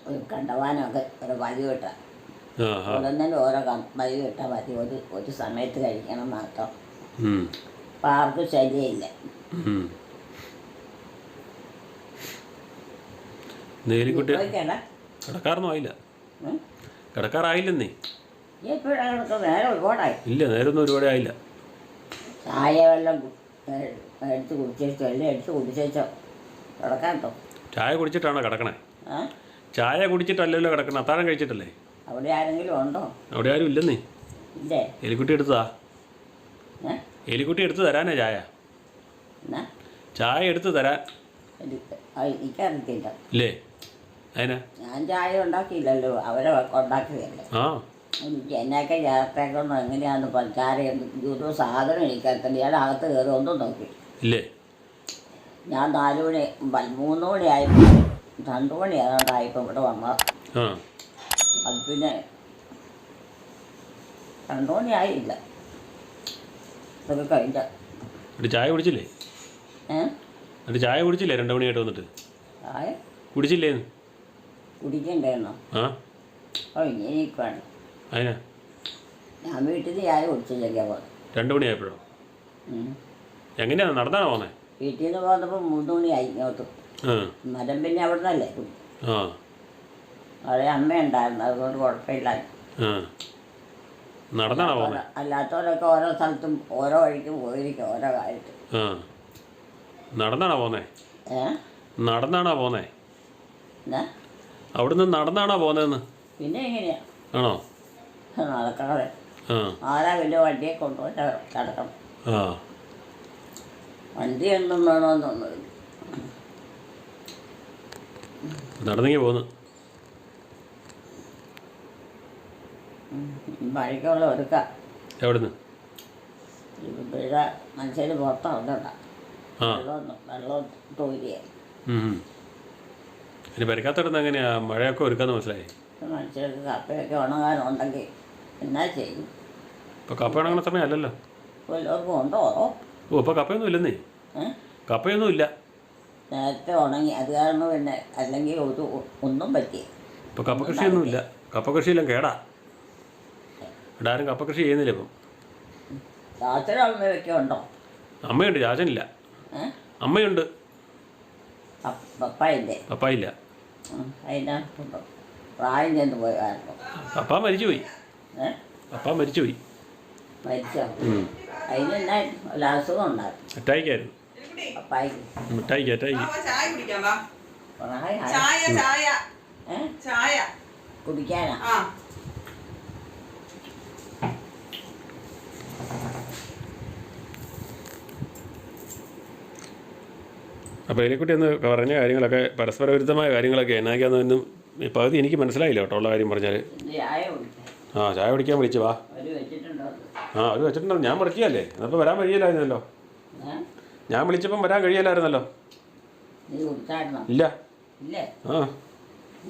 ഒരു കണ്ടവാനൊക്കെ ഒരു വഴി കിട്ടാം. ഓരോന്നിനും ഓരോ വഴി കിട്ടാൻ മതി. ഒരു സമയത്ത് കഴിക്കണം മാത്രം. അപ്പം ആർക്കും ശല്യമില്ല. എലിക്കുട്ടി പോയിക്കണ്ട. കിടക്കാറൊന്നും ആയില്ല. കിടക്കാറായില്ലെന്നേ. നീ എപ്പോഴാണ് കിടക്കുന്നത്? നേരെ ഒരുപാടായി. ഇല്ല, നേരൊന്നും ഒരുപാട് ആയില്ല. ചായ വെള്ളം എടുത്ത് കുടിച്ചോ, എല്ലാം എടുത്ത് കുടിച്ചോ കിടക്കാട്ടോ. ചായ കുടിച്ചിട്ടാണോ കിടക്കണേ? ആ, ചായ കുടിച്ചിട്ടല്ലല്ലോ കിടക്കണം, അത്താഴം കഴിച്ചിട്ടല്ലേ. അവിടെ ആരെങ്കിലും ഉണ്ടോ? അവിടെ ആരും ഇല്ലെന്നേ. ഇല്ലേ? എലിക്കുട്ടി എടുത്തതാ. ഏ എലിക്കുട്ടി എടുത്ത് തരാനേ ചായ. എന്നാ ചായ എടുത്ത് തരാൻ. എനിക്കറിയത്തില്ല. ഇല്ലേ? അതിനാ? ഞാൻ ചായ ഉണ്ടാക്കിയില്ലല്ലോ, അവരെ ഉണ്ടാക്കിയതല്ലേ. ആ, എനിക്ക് എന്നൊക്കെ ചേർത്തേക്കൊന്നും എങ്ങനെയാണെന്ന് പഞ്ചാര ഒരു സാധനം എനിക്കറിയത്തില്ല. ഞാൻ അകത്ത് കയറി ഒന്നും നോക്കി. ഇല്ലേ? ഞാൻ 4 മണി 3 മണിയായപ്പോൾ 2 മണി ഏതാണ്ടായപ്പോൾ ഇവിടെ വന്നത്. ആ, അത് പിന്നെ 2 മണിയായില്ല. അതൊക്കെ കഴിഞ്ഞ. എന്നിട്ട് ചായ കുടിച്ചില്ലേ? എന്നിട്ട് ചായ കുടിച്ചില്ലേ 2 മണിയായിട്ട് വന്നിട്ട്? ചായ കുടിച്ചില്ലേന്ന്? കുടിക്കണ്ടേന്നോ? ആ, ഓ ഇങ്ങനെയൊക്കെയാണ്. അതിനാ? ഞാൻ വീട്ടിൽ നിന്ന് ചായ കുടിച്ചില്ലെങ്കിൽ പോകുന്നത്. 2 മണിയായപ്പോഴോ? എങ്ങനെയാ, നടന്നാണോ പോന്നെ? വീട്ടിൽ നിന്ന് പോകുന്നപ്പോൾ 3 മണിയായി ഇങ്ങോട്ട്. ആ, മരം പിന്നെ അവിടെ നിന്നല്ലേ. ആ, അവിടെ അമ്മയുണ്ടായിരുന്നു, അതുകൊണ്ട് കുഴപ്പമില്ല. ആ, നടന്നാണോ പോന്നെ? അല്ലാത്തവരൊക്കെ ഓരോ സ്ഥലത്തും ഓരോ വഴിക്ക് പോയിരിക്കും ഓരോ കാര്യത്തിൽ. ആ, നടന്നാണോ പോന്നെ? നടന്നാണോ പോന്നെ? എന്നാ അവിടുന്ന് നടന്നാണോ പോന്നതെന്ന്? പിന്നെ എങ്ങനെയാ ആണോ? നടക്കാതെ ആ, ആരാ വലിയ വണ്ടിയെ കൊണ്ടുപോയിട്ട് കിടക്കണം. ആ, വണ്ടി ഒന്നും വേണമെന്നൊന്നുമില്ല. നടന്നെങ്കിൽ പോന്ന്. വഴിക്കുള്ള ഒരുക്കാം. എവിടുന്ന്? ഇവിടെ മനുഷ്യർ പുറത്തുണ്ടണ്ട. ആ, വെള്ളം തോരിയ ഇനി പരിക്കാത്തടുന്ന് എങ്ങനെയാ മഴയൊക്കെ ഒരുക്കാന്ന് മനസ്സിലായി? മനുഷ്യർക്ക് കപ്പയൊക്കെ ഉണങ്ങാനുണ്ടെങ്കിൽ എന്നാ ചെയ്യും? ഇപ്പോൾ കപ്പ ഉണങ്ങുന്ന സമയമല്ലല്ലോ. എല്ലാവർക്കും ഉണ്ടോ? ഓ, ഇപ്പോൾ കപ്പയൊന്നും ഇല്ലെന്നേ. കപ്പയൊന്നും ഇല്ല. നേരത്തെ ഉണങ്ങി അത് കാരണം പിന്നെ അല്ലെങ്കിൽ ഒന്നും പറ്റി. ഇപ്പോൾ കപ്പ കൃഷിയൊന്നും ഇല്ല. കപ്പ കൃഷിയെല്ലാം കേടാ. ഇവിടെ ആരും കപ്പ കൃഷി ചെയ്യുന്നില്ല ഇപ്പം. ചാച്ചനും അമ്മയൊക്കെ ഉണ്ടോ? അമ്മയുണ്ട്, ചാച്ചനില്ല. അമ്മയുണ്ട്, പപ്പായില്ലേ? പപ്പായില്ല. അതിനകത്തുണ്ടോ? പ്രായം ചെന്ന് പോയി കാരണം. പപ്പ മരിച്ചുപോയി. പപ്പ മരിച്ചുപോയി. മരിച്ചോ? അതിനെന്നാ വല്ല അസുഖം ഉണ്ടായിരുന്നു? മിഠായിക്കായിരുന്നു. പപ്പായിക്ക് മിഠായിക്ക് ചായ കുടിക്കാം വാ. പ്രായം ചായ ചായ ചായ കുടിക്കാനാ? ആ അപ്പോൾ എലിക്കുട്ടി എന്ന് പറഞ്ഞ കാര്യങ്ങളൊക്കെ പരസ്പര വിരുദ്ധമായ കാര്യങ്ങളൊക്കെ എന്നാക്കാന്നൊന്നും പകുതി എനിക്ക് മനസ്സിലായില്ല കേട്ടോ ഉള്ള കാര്യം പറഞ്ഞാൽ. ചായ കുടിക്കാൻ ആ, ചായ കുടിക്കാൻ വിളിച്ചു വാ. അവർ വെച്ചിട്ടുണ്ടോ? ആ, അവർ വെച്ചിട്ടുണ്ടോ? ഞാൻ വിളിക്കുകയല്ലേ, എന്നപ്പോൾ വരാൻ കഴിയില്ലായിരുന്നല്ലോ. ഞാൻ വിളിച്ചപ്പം വരാൻ കഴിയില്ലായിരുന്നല്ലോ. നീ കുടിച്ചായിരുന്നോ? ഇല്ല. ഇല്ലേ? ആ,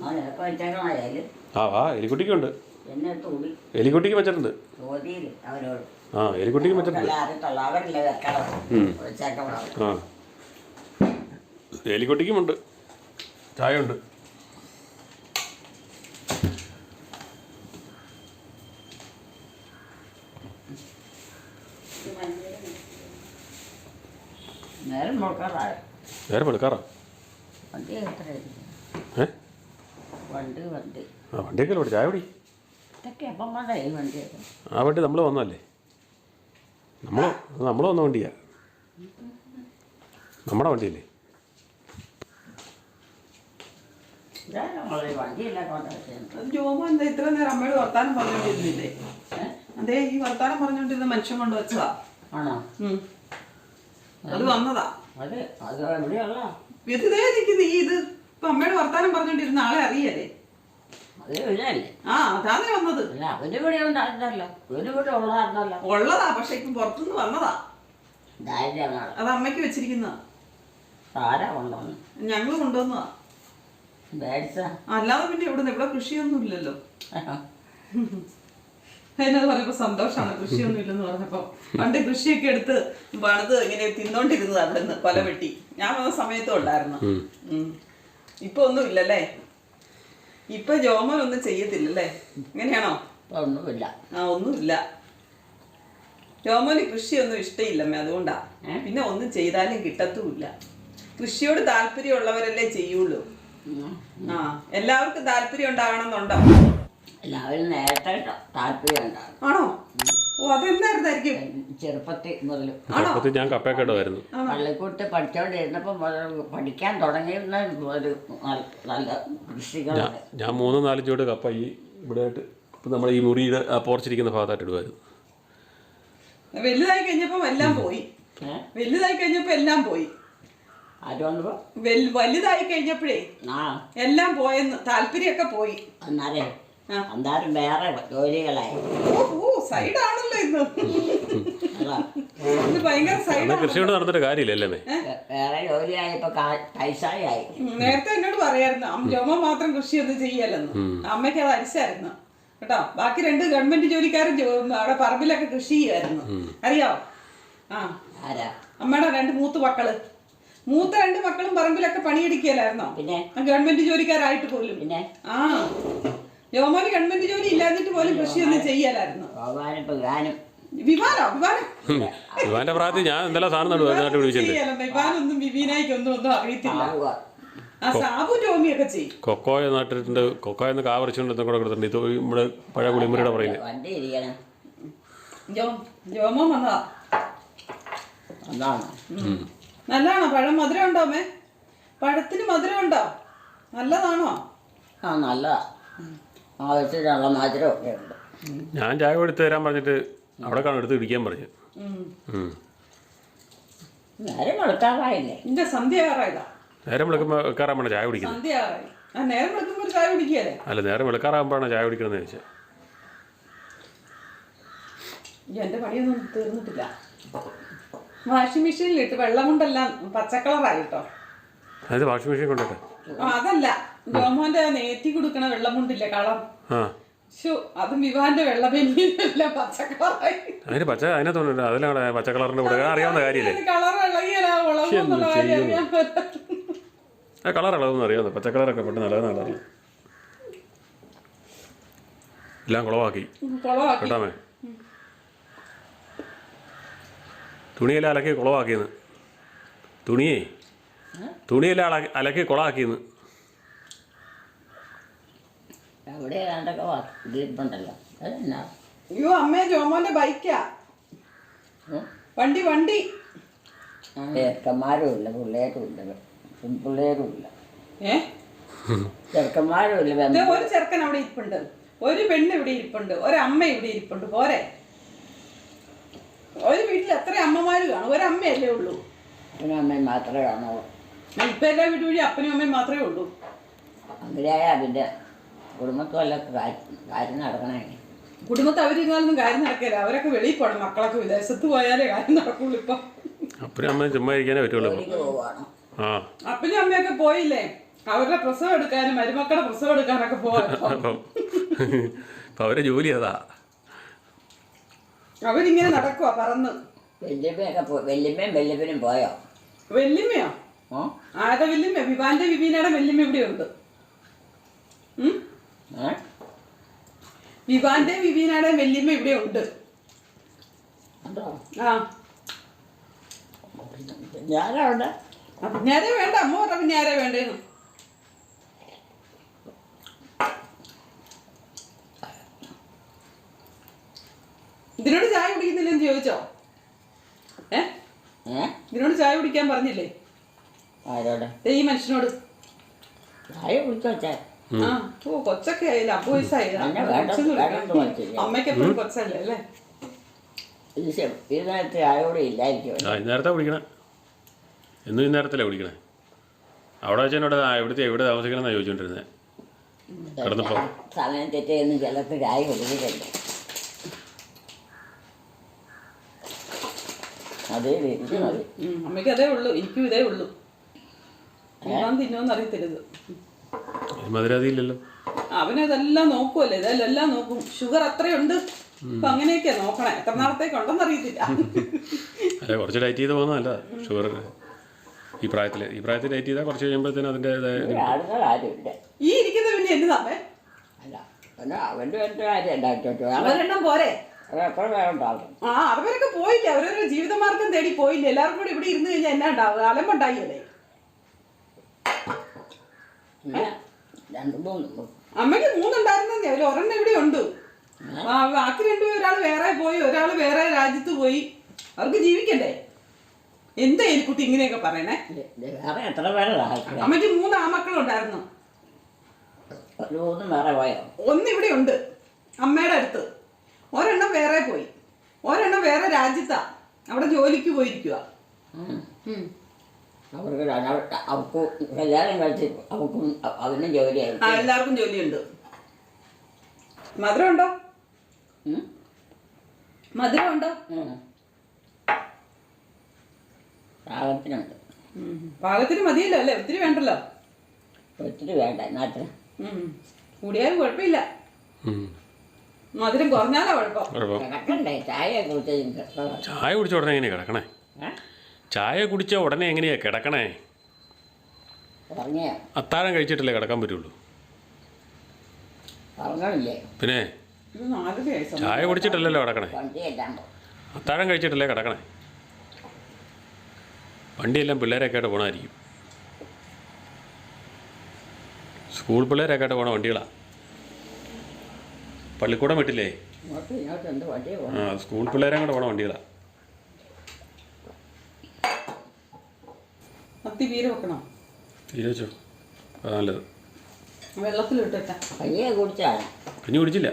നിനക്ക് വെച്ചേക്കണായാലും ആ, വാ, എലിക്കുട്ടിക്കുണ്ട്. എന്നെ തുടി എലിക്കുട്ടിക്ക് വെച്ചിട്ടുണ്ട്. ചോദ്യം അവരോട്. ആ, എലിക്കുട്ടിക്ക് വെച്ചിട്ടുണ്ട്. അറിയത്തുള്ളൂ, അവരല്ലേ വെക്കണം വെച്ചേക്കണം. ആ, എലിക്കുട്ടിക്കുമുണ്ട്. ചായ ഉണ്ട്. നേരം നോക്കാറായോ? നേരം എടുക്കാറാ. വണ്ടി എത്ര? വണ്ടി ആ, വണ്ടിയൊക്കെ ഓടി. ചായ കുടി. ഇതൊക്കെ എപ്പം കൊണ്ടാ ഈ വണ്ടിയൊക്കെ? ആ വണ്ടി നമ്മൾ വന്നതല്ലേ. നമ്മൾ വന്ന വണ്ടിയാ, നമ്മുടെ വണ്ടിയല്ലേ. വണ്ടിയില്ല കൊണ്ടുവച്ചത്. ജോമോ എന്താ ഇത്ര നേരം അമ്മയോട് വർത്താനം പറഞ്ഞോണ്ടിരുന്നില്ലേ? അതെ, ഈ വർത്താനം പറഞ്ഞോണ്ടിരുന്ന മനുഷ്യൻ കൊണ്ട് വെച്ചതാ. ആണോ? അത് വന്നതാ. അത് എവിടെയുള്ള? വെറുതെ നിൽക്കുന്ന ഈ ഇത് ഇപ്പൊ അമ്മയോട് വർത്താനം പറഞ്ഞോണ്ടിരുന്ന ആളെ അറിയല്ലേ? അത് ഇവിടെയല്ലേ? ആ, അതാണേ വന്നത്. അല്ല, അവരിവിടെ ഉണ്ടായിരുന്നല്ലോ. ഇവരിവിടെ ഉള്ളതായിരുന്നല്ലോ. ഉള്ളതാ, പക്ഷെ ഇപ്പം പുറത്തുനിന്ന് വന്നതാ. ധൈര്യമാണ്. അത് അമ്മയ്ക്ക് വെച്ചിരിക്കുന്നതാ. ആരാ കൊണ്ടുവന്നു? ഞങ്ങള് കൊണ്ടുവന്നതാ. മേടിച്ച? അല്ലാതെ പിന്നെ ഇവിടെ കൃഷിയൊന്നും ഇല്ലല്ലോ. അതിനത് പറയുമ്പോ സന്തോഷമാണ്, കൃഷിയൊന്നും ഇല്ലെന്ന് പറഞ്ഞപ്പോ. പണ്ട് കൃഷിയൊക്കെ എടുത്ത് പണിത് ഇങ്ങനെ തിന്നോണ്ടിരുന്നത് അവിടെ നിന്ന് കൊല വെട്ടി. ഞാൻ വന്ന സമയത്തും ഉണ്ടായിരുന്നു. ഇപ്പൊ ഒന്നും ഇല്ലല്ലേ? ഇപ്പൊ ജോമൻ ഒന്നും ചെയ്യത്തില്ലല്ലേ? ഇങ്ങനെയാണോ? ഒന്നുമില്ല. ആ, ഒന്നുമില്ല. ജോമോന് കൃഷിയൊന്നും ഇഷ്ടമില്ലമ്മേ, അതുകൊണ്ടാ. പിന്നെ ഒന്നും ചെയ്താലും കിട്ടത്തുമില്ല. കൃഷിയോട് താല്പര്യമുള്ളവരല്ലേ ചെയ്യുള്ളൂ. ആ, എല്ലാവർക്കും താല്പര്യം ഉണ്ടാകണമെന്നുണ്ടോ? എല്ലാവരും നേരത്തെ താല്പര്യം ഉണ്ടാകും. ആണോ? ഓ, അതെന്തായിരുന്നായിരിക്കും? ചെറുപ്പത്തിൽ മുതൽ ചെറുപ്പത്തിൽ ഞാൻ കപ്പയൊക്കെ ഇടുമായിരുന്നു. പള്ളിക്കൂട്ട് പഠിച്ചുകൊണ്ടിരുന്നപ്പോൾ മുതൽ പഠിക്കാൻ തുടങ്ങിയിരുന്ന ഒരു നല്ല കൃഷികളുണ്ട്. ഞാൻ 3-4 ചുവട് കപ്പ ഈ ഇവിടെ ആയിട്ട് ഇപ്പം നമ്മൾ ഈ മുറിയുടെ പോർച്ചിരിക്കുന്ന ഭാഗത്തായിട്ട് ഇടുമായിരുന്നു. വലുതായി കഴിഞ്ഞപ്പോ എല്ലാം പോയി. വലുതായി കഴിഞ്ഞപ്പോ എല്ലാം പോയി. അതുകൊണ്ട് വലുതായി കഴിഞ്ഞപ്പോഴേ എല്ലാം പോയെന്ന്, താല്പര്യമൊക്കെ പോയി. അന്നേരം വേറെ ജോലികളായി. ഓ, സൈഡാണല്ലോ ഇന്ന്. ഇത് ഭയങ്കര സൈഡാണ്. കൃഷിയോട് നടന്നിട്ട് കാര്യമില്ലല്ലേ? വേറെ ജോലിയായപ്പോ പൈസയായി. നേരത്തെ എന്നോട് പറയായിരുന്നു ജോമ മാത്രം കൃഷിയൊന്നും ചെയ്യല്ലെന്ന്. അമ്മയ്ക്ക് അത് അരിച്ചായിരുന്നു കേട്ടോ. ബാക്കി 2 ഗവൺമെന്റ് ജോലിക്കാരും അവിടെ പറമ്പിലൊക്കെ കൃഷി ചെയ്യുമായിരുന്നു. അറിയാവോ? അമ്മയുടെ 2 മൂത്ത മക്കള്, മൂത്ത 2 മക്കളും പറമ്പിലൊക്കെ പണിയെടുക്കലായിരുന്നോ? പിന്നെ ഗവൺമെന്റ് ജോലിക്കാരായിട്ട് പോലും. പിന്നെ ജോമോന് ഗവൺമെന്റ് ജോലി ഇല്ലാഞ്ഞിട്ട് പോലും കൃഷിയൊന്നും ചെയ്യലായിരുന്നു. വിവാന്റെ പ്രായത്തിൽ ഞാൻ എന്തെല്ലാം സാധനം നടുവാനായിട്ട് വിളിച്ചിട്ടുണ്ട്. വിവാനൊന്നും വിവീനായിക്കൊന്നും അറിയത്തില്ല. സാബു ടോമിയൊക്കെ ചെയ്യും. കൊക്കോയ നട്ടിട്ടുണ്ട്. കൊക്കോയെന്ന് കാവറിച്ചുകൊണ്ട് കൂടെ കൊടുത്തിട്ടുണ്ട്. ഇത് നമ്മുടെ പഴയ കുളിമുറിയുടെ പറയുന്നത്. ജോമോ വന്നതാ. നല്ലതാണോ? പഴം മധുരം ഉണ്ടോ അമ്മേ? പഴത്തിന് മധുരം ഉണ്ടോ? നല്ലതാണോ? നല്ലതാ. ആവശ്യത്തിനുള്ള മധുരമൊക്കെ ഉണ്ട്. ഞാൻ ചായ എടുത്ത് തരാൻ പറഞ്ഞിട്ട് അവിടെ കാണും എടുത്ത് ഇടിക്കാൻ പറഞ്ഞു. നേരം വെളുക്കാറായില്ലേ? എന്റെ സന്ധ്യയാറായില്ല. നേരം വെളുക്കാറാകുമ്പോഴാണ് ചായ കുടിക്കുന്നത്. സന്ധ്യയാറായി. നേരം വെളുക്കുമ്പോൾ ചായ കുടിക്കല്ലേ? അല്ല, നേരം വെളുക്കാറാകുമ്പോഴാണ് ചായ കുടിക്കണമെന്ന് ചോദിച്ചാൽ. എന്റെ പണിയൊന്നും തീർന്നിട്ടില്ല. വാഷിംഗ് മെഷീനിലിട്ട് വെള്ളം കൊണ്ടെല്ലാം പച്ചക്കളറായിട്ടോ. അതായത് വാഷിംഗ് മെഷീൻ കൊണ്ടോട്ടെ. അതല്ല, ജോമോന്റെ നേറ്റി കൊടുക്കണ വെള്ളം കൊണ്ടില്ലേ കളർ, അത് വിവാന്റെ വെള്ളമെല്ലാം പച്ചക്കളറായി. അതിനകത്തോണ്ട് അതിലാണ് പച്ചക്കളറിന്റെ കൂടെ അറിയാവുന്ന കാര്യമില്ലേ? കളർ കളർ ഇളവെന്ന് അറിയാവുന്ന പച്ചക്കളറൊക്കെ പെട്ടെന്ന് ഇളകുന്ന കളർ എല്ലാം കുളവാക്കി കേട്ടാമേ. തുണിയെല്ലാം അലക്കി കുളവാക്കിയെന്ന്. തുണിയെല്ലാം അലക്കി കുളമാക്കിയെന്ന്. അയ്യോ അമ്മേ, ജോമോന്റെ ബൈക്കാ. വണ്ടി ചെറുക്കന്മാരും ഇല്ല, പിള്ളേരും ഇല്ല. ചെറുക്കന്മാരും ഇല്ല. ഒരു ചെറുക്കൻ അവിടെ ഇരിപ്പുണ്ട്, ഒരു പെണ്ണ് ഇവിടെ ഇരിപ്പുണ്ട്, ഒരമ്മ ഇവിടെ ഇരിപ്പുണ്ട്. പോരെ? ഒരു വീട്ടിൽ എത്ര അമ്മമാര് കാണും? ഒരമ്മയല്ലേ ഉള്ളൂ. അപ്പനും അമ്മയും മാത്രമേ കാണുള്ളൂ. ഇപ്പൊ എല്ലാ വീട്ടു വഴി അപ്പനും അമ്മയും മാത്രമേ ഉള്ളൂ. അങ്ങനെയായ അതിന്റെ കുടുംബത്തുമല്ലൊക്കെ കാര്യം നടക്കണേ. കുടുംബത്ത് അവരിരുന്നാലൊന്നും കാര്യം നടക്കില്ല. അവരൊക്കെ വെളിയിൽ പോകണം. മക്കളൊക്കെ വിദേശത്ത് പോയാലേ കാര്യം നടക്കുള്ളൂ. ഇപ്പൊ അപ്പനും അമ്മയും ചുമ്മാ ഇരിക്കാനേ പറ്റുള്ളൂ. അപ്പനും അമ്മയൊക്കെ പോയില്ലേ, അവരുടെ പ്രസവം എടുക്കാനും മരുമക്കളുടെ പ്രസവം എടുക്കാനൊക്കെ പോവാം. അവരെ ജോലി അതാ. അവരിങ്ങനെ നടക്കുവാ പറന്ന്. വല്യമ്മയും വല്യപ്പനും പോയോ? വല്യമ്മയോ? ആരുടെ വല്യമ്മ? വിവാന്റെ വിവീനയുടെ വല്യമ്മ ഇവിടെ ഉണ്ട്. വിവാന്റെ വിവീനയുടെ വല്യമ്മ ഇവിടെ ഉണ്ട്. പിന്നാരെ വേണ്ട. അമ്മ പറഞ്ഞ പിന്നാരെ വേണ്ടേന്ന്. ഇതിനോട് ചായ കുടിക്കുന്നില്ലെന്ന് ചോദിച്ചോ? ഇതിനോട് ചായ കുടിക്കാൻ പറഞ്ഞില്ലേ? ഈ മനുഷ്യനോട് ചായ കുടിച്ചോ? കൊച്ചൊക്കെ ആയില്ല, 50 വയസ്സായില്ല. അമ്മയ്ക്ക് എപ്പോഴും കൊച്ചല്ലേ അല്ലേ? ഈ നേരത്തെ ചായയോടെ ഇല്ലായിരിക്കും. ഇന്നേരത്തെ കുടിക്കണേ. എന്നും ഇന്നേരത്തല്ലേ കുടിക്കണേ? അവിടെ വെച്ചെന്നോട് എവിടെ താമസിക്കണമെന്നാണ് ചോദിച്ചോണ്ടിരുന്നത്. കിടന്നപ്പോ സമയം തെറ്റൊന്നും ചിലർക്ക് ചായ കുടിക്കില്ല. അതേ മതി. അമ്മയ്ക്ക് അതേ ഉള്ളൂ, എനിക്കും ഇതേ ഉള്ളൂ. തിന്നോന്ന് അറിയത്തില്ലത്. മധുരാതിയില്ലല്ലോ. അവനതെല്ലാം നോക്കുമല്ലേ, ഇതെല്ലാം നോക്കും. ഷുഗർ അത്രയുണ്ട്. അപ്പൊ അങ്ങനെയൊക്കെയാ നോക്കണേ. എത്ര നാളത്തേക്ക് ഉണ്ടെന്ന് അറിയത്തില്ല. അല്ല, കുറച്ച് ഡയറ്റ് ചെയ്ത് പോകുന്നതല്ല ഷുഗർ. ഈ പ്രായത്തിൽ ഡയറ്റ് ചെയ്താൽ കുറച്ച് കഴിയുമ്പോഴത്തേനും അതിൻ്റെ ഈ ഇരിക്കുന്ന പിന്നെ എന്നതാമേ? അല്ല അവൻ്റെ കാര്യം ഒരെണ്ണം പോരെ? അത് എത്ര പേരുണ്ടാകും? ആ അവരൊക്കെ പോയില്ലേ, അവരവരുടെ ജീവിതമാർഗം തേടി പോയില്ലേ. എല്ലാവർക്കും കൂടി ഇവിടെ ഇരുന്ന് കഴിഞ്ഞാൽ എന്നാ ഉണ്ടാവുക? അലമ്പുണ്ടായില്ലേ? പിന്നെ 2 3 അമ്മയ്ക്ക് 3 ഉണ്ടായിരുന്നേ, അവര് ഒരെണ്ണം ഇവിടെ ഉണ്ട്. ബാക്കി 2 ഒരാൾ വേറെ പോയി, ഒരാൾ വേറെ രാജ്യത്ത് പോയി. അവർക്ക് ജീവിക്കണ്ടേ? എന്താ എലിക്കുട്ടി ഇങ്ങനെയൊക്കെ പറയണേ? വേറെ എത്ര പേരുണ്ടായി? അമ്മയ്ക്ക് 3 ആമക്കളുണ്ടായിരുന്നു. 3 വേറെ പോയോ? ഒന്ന് ഇവിടെ ഉണ്ട് അമ്മയുടെ അടുത്ത്, ഒരെണ്ണം വേറെ പോയി, ഒരെണ്ണം വേറെ രാജ്യത്താ, അവിടെ ജോലിക്ക് പോയിരിക്കുക. അവർക്ക് കല്യാണം കഴിച്ച് അവർക്കും അവനും ജോലിയായി. എല്ലാവർക്കും ജോലിയുണ്ട്. മധുരമുണ്ടോ? മധുരമുണ്ടോ? പാകത്തിനുണ്ട്. പാകത്തിന് മതിയല്ലോ അല്ലേ? ഒത്തിരി വേണ്ടല്ലോ. ഒത്തിരി വേണ്ട എന്നാത്തിന്. കൂടിയാലും കുഴപ്പമില്ല, മധുരം കുറഞ്ഞാലോ കുഴപ്പം. കിടക്കണ്ടേ? ചായ കുടിച്ച ചായ കുടിച്ച ഉടനെ എങ്ങനെയാ കിടക്കണേ? ചായ കുടിച്ച ഉടനെ എങ്ങനെയാ കിടക്കണേ? പറഞ്ഞോ? അത്താഴം കഴിച്ചിട്ടല്ലേ കിടക്കാൻ പറ്റുള്ളൂ. പറഞ്ഞില്ലേ? പിന്നെ ഇത് 4 വയസ്സ്. ചായ കുടിച്ചിട്ടല്ലല്ലോ കിടക്കണേ, വണ്ടിയെല്ലാം അത്താഴം കഴിച്ചിട്ടല്ലേ കിടക്കണേ. വണ്ടിയെല്ലാം പിള്ളേരൊക്കെ ആയിട്ട് പോകണമായിരിക്കും, സ്കൂൾ പിള്ളേരൊക്കെ ആയിട്ട് പോകണ വണ്ടികളാണ്. പള്ളിക്കൂടം വിട്ടില്ലേ? ഇങ്ങോട്ടും ഇങ്ങോട്ടും എന്ത് വണ്ടിയെ പോകണം? ആ സ്കൂൾ പിള്ളേരെ കൂടെ പോകണ വണ്ടികളാണ്. അത്തി വീര് വെക്കണം. തീരെ വെച്ചോ, അതാ നല്ലത്. വെള്ളത്തിലിട്ടിട്ട കയ്യെ കുടിച്ചാണ്. കഞ്ഞി കുടിച്ചില്ല.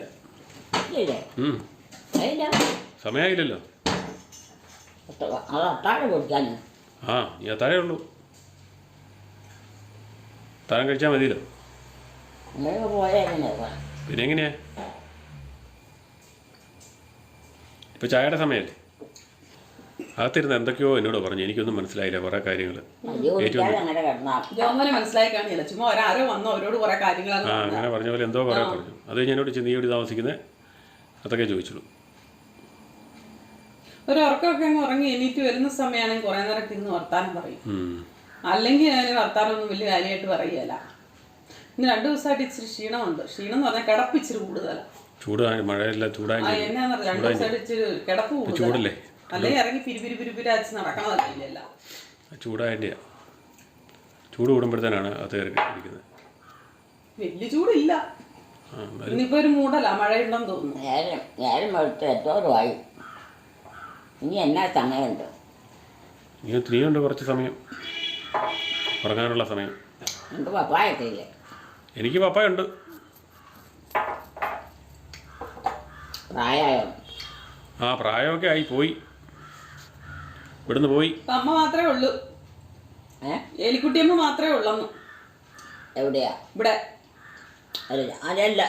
ഇല്ലേ? അതില്ല. സമയമായില്ലല്ലോ. അത് അത്താഴം കുടിക്കാൻ. ആ ഈ അത്താഴേ ഉള്ളൂ, അത്താഴം കഴിച്ചാൽ മതിയല്ലോ. അങ്ങനെ പോയാൽ എങ്ങനെയാ? പിന്നെ എങ്ങനെയാ? ഇപ്പം ചായയുടെ സമയമല്ലേ? അകത്തിരുന്ന് എന്തൊക്കെയോ എന്നോട് പറഞ്ഞു, എനിക്കൊന്നും മനസ്സിലായില്ല കുറേ കാര്യങ്ങൾ. അങ്ങനെ കിടന്നാ ജോമോനെ മനസ്സിലായി കാണില്ല, ചുമ്മാ ആരോ വന്നോ അവരോട് കുറെ കാര്യങ്ങൾ. ആ അങ്ങനെ പറഞ്ഞ പോലെ എന്തോ കുറേ പറഞ്ഞു. അത് കഴിഞ്ഞ് എന്നോട് നീ എവിടെ താമസിക്കുന്നത് അതൊക്കെ ചോദിച്ചുള്ളൂ. ഒരു ഉറക്കമൊക്കെ അങ്ങ് ഉറങ്ങി എണീറ്റ് വരുന്ന സമയമാണെങ്കിൽ കുറെ നേരം ഇരുന്ന് വർത്താനം പറയും. അല്ലെങ്കിൽ ഞാൻ വർത്താനമൊന്നും വലിയ കാര്യമായിട്ട് പറയുകയല്ല. ഇന്ന് 2 ദിവസമായിട്ട് ഇച്ചിരി ക്ഷീണമുണ്ട്. ക്ഷീണം എന്ന് പറഞ്ഞാൽ കിടപ്പ് ഇച്ചിരി കൂടുതലാണ്. ചൂടാണ്, മഴയെല്ലാം ചൂടായി. എന്നാന്ന് 2 ദിവസമായിട്ട് ഇച്ചിരി കിടപ്പ് ചൂടല്ലേ? അല്ലെങ്കിൽ ഇറങ്ങി പിരിപിരിപിരിപിരാച്ച് നടക്കണതല്ല. ചൂടായതിൻ്റെ ചൂട് കൂടുമ്പോഴത്തേനാണ് അത് ഇരിക്കുന്നത്. വലിയ ചൂടില്ല, ഇന്നിപ്പോ ഒരു മൂടല, മഴയുണ്ടെന്ന് തോന്നുന്നു. നേരം എടുത്ത് എത്തോരുമായി. ഇനി എന്നാ സമയമുണ്ട്? ഇനിയുണ്ട് കുറച്ച് സമയം, ഉറങ്ങാനുള്ള സമയം. എനിക്ക് പപ്പായൊക്കെ ഇല്ലേ? എനിക്ക് പപ്പായുണ്ട്. പ്രായമായോ? ആ പ്രായമൊക്കെ ആയി, പോയി, ഇവിടുന്ന് പോയി. അമ്മ മാത്രമേ ഉള്ളൂ, എലിക്കുട്ടിയമ്മ മാത്രമേ ഉള്ളന്ന്. എവിടെയാ? ഇവിടെ. അതല്ല,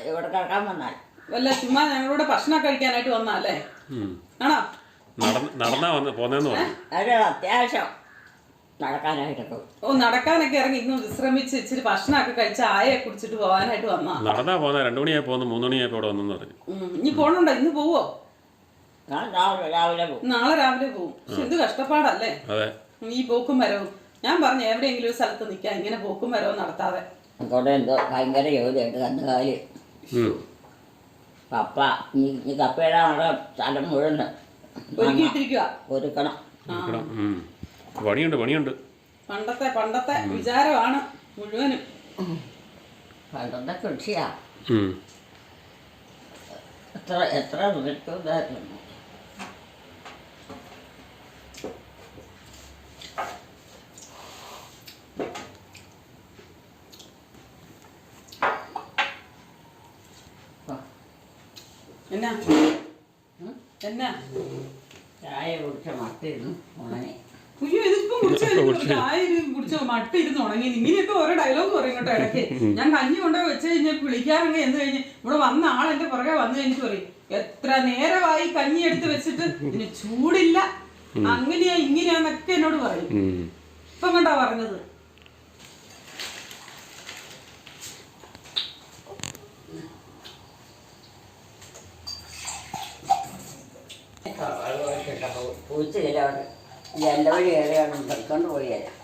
ഇവിടെ കിടക്കാൻ വന്നാൽ വല്ല ചുമ്മാ ഞങ്ങളുടെ ഭക്ഷണം കഴിക്കാനായിട്ട് വന്നാലേ? ആണോ? നടന്നാ പോന്നെന്ന് പറഞ്ഞു. ഒരു അത്യാവശ്യം നടക്കാനായിട്ടൊക്കെ. നടക്കാനൊക്കെ ഇറങ്ങി ഇന്ന് വിശ്രമിച്ച് ഇച്ചിരി ഭക്ഷണമൊക്കെ കഴിച്ച് ആയെ കുടിച്ചിട്ട് പോകാനായിട്ട് വന്നാ. നടന്നാ പോന്നെ, 2 മണിയായി പോന്നു, 3 മണിയായപ്പോ ഇവിടെ വന്നെന്ന് പറഞ്ഞു. ഇനി പോണുണ്ടോ? ഇന്ന് പോവോ? രാവിലെ പോകും. നാളെ രാവിലെ പോവും. പക്ഷെ എന്ത് കഷ്ടപ്പാടല്ലേ ഈ പോക്കും വരവും. ഞാൻ പറഞ്ഞു എവിടെയെങ്കിലും ഒരു സ്ഥലത്ത് നിൽക്കാം, ഇങ്ങനെ പോക്കും വരവും നടത്താതെ. അങ്ങോട്ട് എന്തോ ഭയങ്കര ജോലിയുണ്ട് കന്നുകാലി. കപ്പ ഈ കപ്പയുടെ അവിടെ സ്ഥലം മുഴുവൻ ഒരുക്കിയിട്ടിരിക്കുക, ഒരുക്കണം. പണിയുണ്ട്. പണ്ടത്തെ വിചാരമാണ് മുഴുവനും. പണ്ടത്തെ കൃഷിയാ. എത്ര വൃത്തിയുണ്ടായിരുന്നു. എന്നാ ചായ കുടിച്ച മട്ടിരുന്നു ഉണങ്ങി. അയ്യോ ഇതിപ്പം ചായ കുടിച്ച മട്ട ഇരുന്ന് ഉണങ്ങി. ഇങ്ങനെയൊക്കെ ഓരോ ഡയലോഗ് പറയും കേട്ടോ ഇടയ്ക്ക്. ഞാൻ കഞ്ഞി കൊണ്ടുപോയി വെച്ച് കഴിഞ്ഞാൽ വിളിക്കാറങ്ങി എന്ന് കഴിഞ്ഞ് ഇവിടെ വന്ന ആളെന്റെ പുറകെ വന്നു കഴിഞ്ഞിട്ട് പറയും, എത്ര നേരമായി കഞ്ഞി എടുത്ത് വെച്ചിട്ട് ഇതിന് ചൂടില്ല, അങ്ങനെയാ ഇങ്ങനെയാന്നൊക്കെ എന്നോട് പറയും. ഇപ്പം കണ്ടാ പറഞ്ഞത്.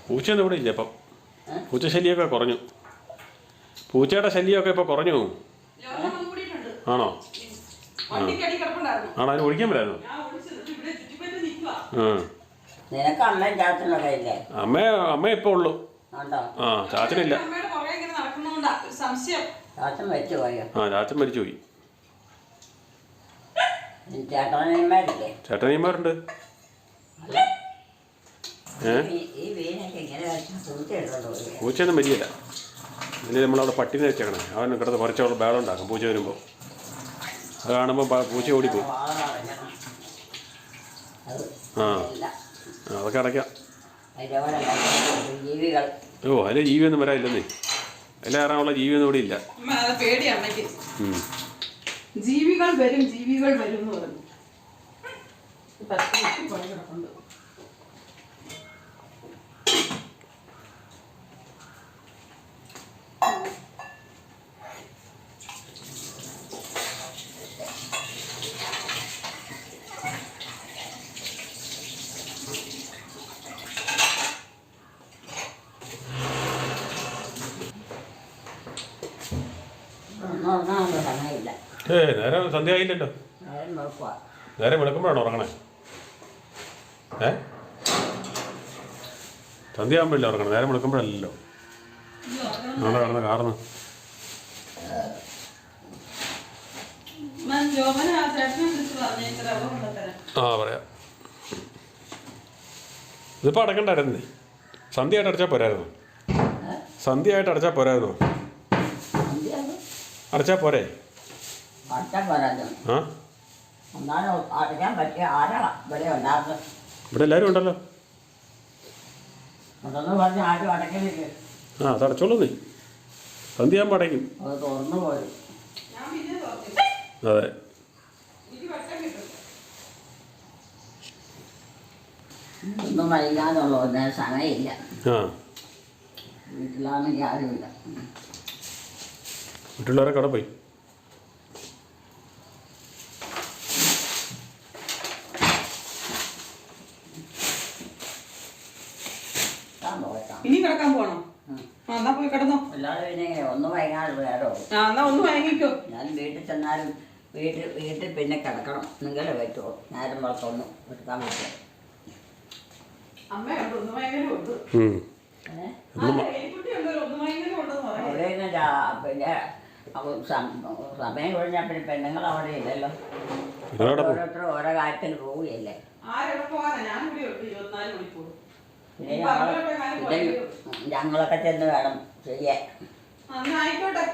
പൂച്ചയൊന്നും ഇവിടെ ഇല്ല ഇപ്പം. പൂച്ച ശല്യമൊക്കെ കുറഞ്ഞു. പൂച്ചയുടെ ശല്യമൊക്കെ ഇപ്പൊ കുറഞ്ഞു. ആണോ? വണ്ടിക്കടി കിടപ്പുണ്ടായിരുന്നു. ആണോ? അതിന് ഒഴിക്കാൻ പറ്റായിരുന്നു. ഞാൻ ഓടിച്ചത് ഇവിടെ ചുറ്റിപ്പറ്റി നിൽക്കുവാ. നിനക്ക് അമ്മയും ചാച്ചനൊക്കെ ഇല്ലേ? അമ്മ ഇപ്പോൾ ഉള്ളൂ. ഉണ്ടോ? ആ, ചാച്ചനില്ല. അമ്മയുടെ പുറകെ ഇങ്ങനെ നടക്കുന്നോണ്ടാ ഒരു സംശയം. ചാച്ചൻ മരിച്ചു പോയോ? ആ, ചാച്ചൻ മരിച്ചു പോയി. ചേട്ടനന്മാരില്ലേ? ചേട്ടനിയന്മാരുണ്ട്. ഈ വീനൊക്കെ ഇങ്ങനെ പൂച്ചയെടുത്തോണ്ട് പോയി. പൂച്ചയൊന്നും വരികയില്ല. ഇനി നമ്മളവിടെ പട്ടിനെ വെച്ചേക്കണേ. അവൻ കിടന്ന് കുറച്ചവിടെ ബേളം ഉണ്ടാക്കും പൂച്ച വരുമ്പോൾ. അത് കാണുമ്പോൾ പൂച്ച ഓടിപ്പോവും. ആ, അതൊക്കെ അടയ്ക്കാം. ജീവികൾ. ഓ, അതിലെ ജീവിയൊന്നും വരാനില്ലെന്നേ. അതിലെ കയറാനുള്ള ജീവിയൊന്നും ഇവിടെ ഇല്ല. പേടി അമ്മയ്ക്ക്. ജീവികൾ വരും എന്ന് പറഞ്ഞു. പണി കിടപ്പുണ്ട്. സമയമില്ല. നേരെ സന്ധ്യ ആയില്ലല്ലോ. നേരെ വെളുക്കുമ്പോഴാണ് ഉറങ്ങണേ. സന്ധ്യ ആകുമ്പോഴല്ലേ ഉറങ്ങണം, നേരെ വെളുക്കുമ്പോഴല്ലോ. അവിടെ കിടന്ന് കാർന്ന്. ആ, പറയാം. ഇതിപ്പോൾ അടക്കണ്ടായിരുന്നേ. സന്ധ്യയായിട്ട് അടച്ചാൽ പോരായിരുന്നു. സന്ധ്യയായിട്ട് അടച്ചാൽ പോരായിരുന്നു. അടച്ചാൽ പോരെ? ആ, ഇവിടെ എല്ലാവരും ഉണ്ടല്ലോ. ആ, അത് അടച്ചോളൂ നീ. സന്ധ്യയാകുമ്പോൾ അടയ്ക്കും. അതെ. ഒന്നും വൈകാനുള്ള സമയമില്ല. ആ, വീട്ടിലാണെങ്കിൽ ആരുമില്ല. വീട്ടിലുള്ളവരെ കട പോയി. ഇനി കിടക്കാൻ പോകണം. എന്നാ പോയി കിടന്നോ. അല്ലാതെ പിന്നെ ഒന്ന് വൈകാതെ വേറെ. എന്നാ ഒന്ന് വാങ്ങിക്കോ. ഞാൻ വീട്ടിൽ ചെന്നാലും വീട്ടിൽ പിന്നെ കിടക്കണം. നിങ്ങളെ പറ്റുമോ? നേരം വളർത്തൊന്നും എടുക്കാൻ പറ്റുമോ? അമ്മയുണ്ട്, ഒന്ന് ഭയങ്കര ഉണ്ട്. പിന്നെ സമയം കഴിഞ്ഞാൽ പിന്നെ പെണ്ണുങ്ങൾ അവിടെ ഇല്ലല്ലോ. ഓരോരുത്തരും ഓരോ കാര്യത്തിന് പോവുകയല്ലേ. പിന്നെ ഞങ്ങളൊക്കെ ചെന്ന് വേണം ചെയ്യാൻ. ആയിക്കോട്ടെ.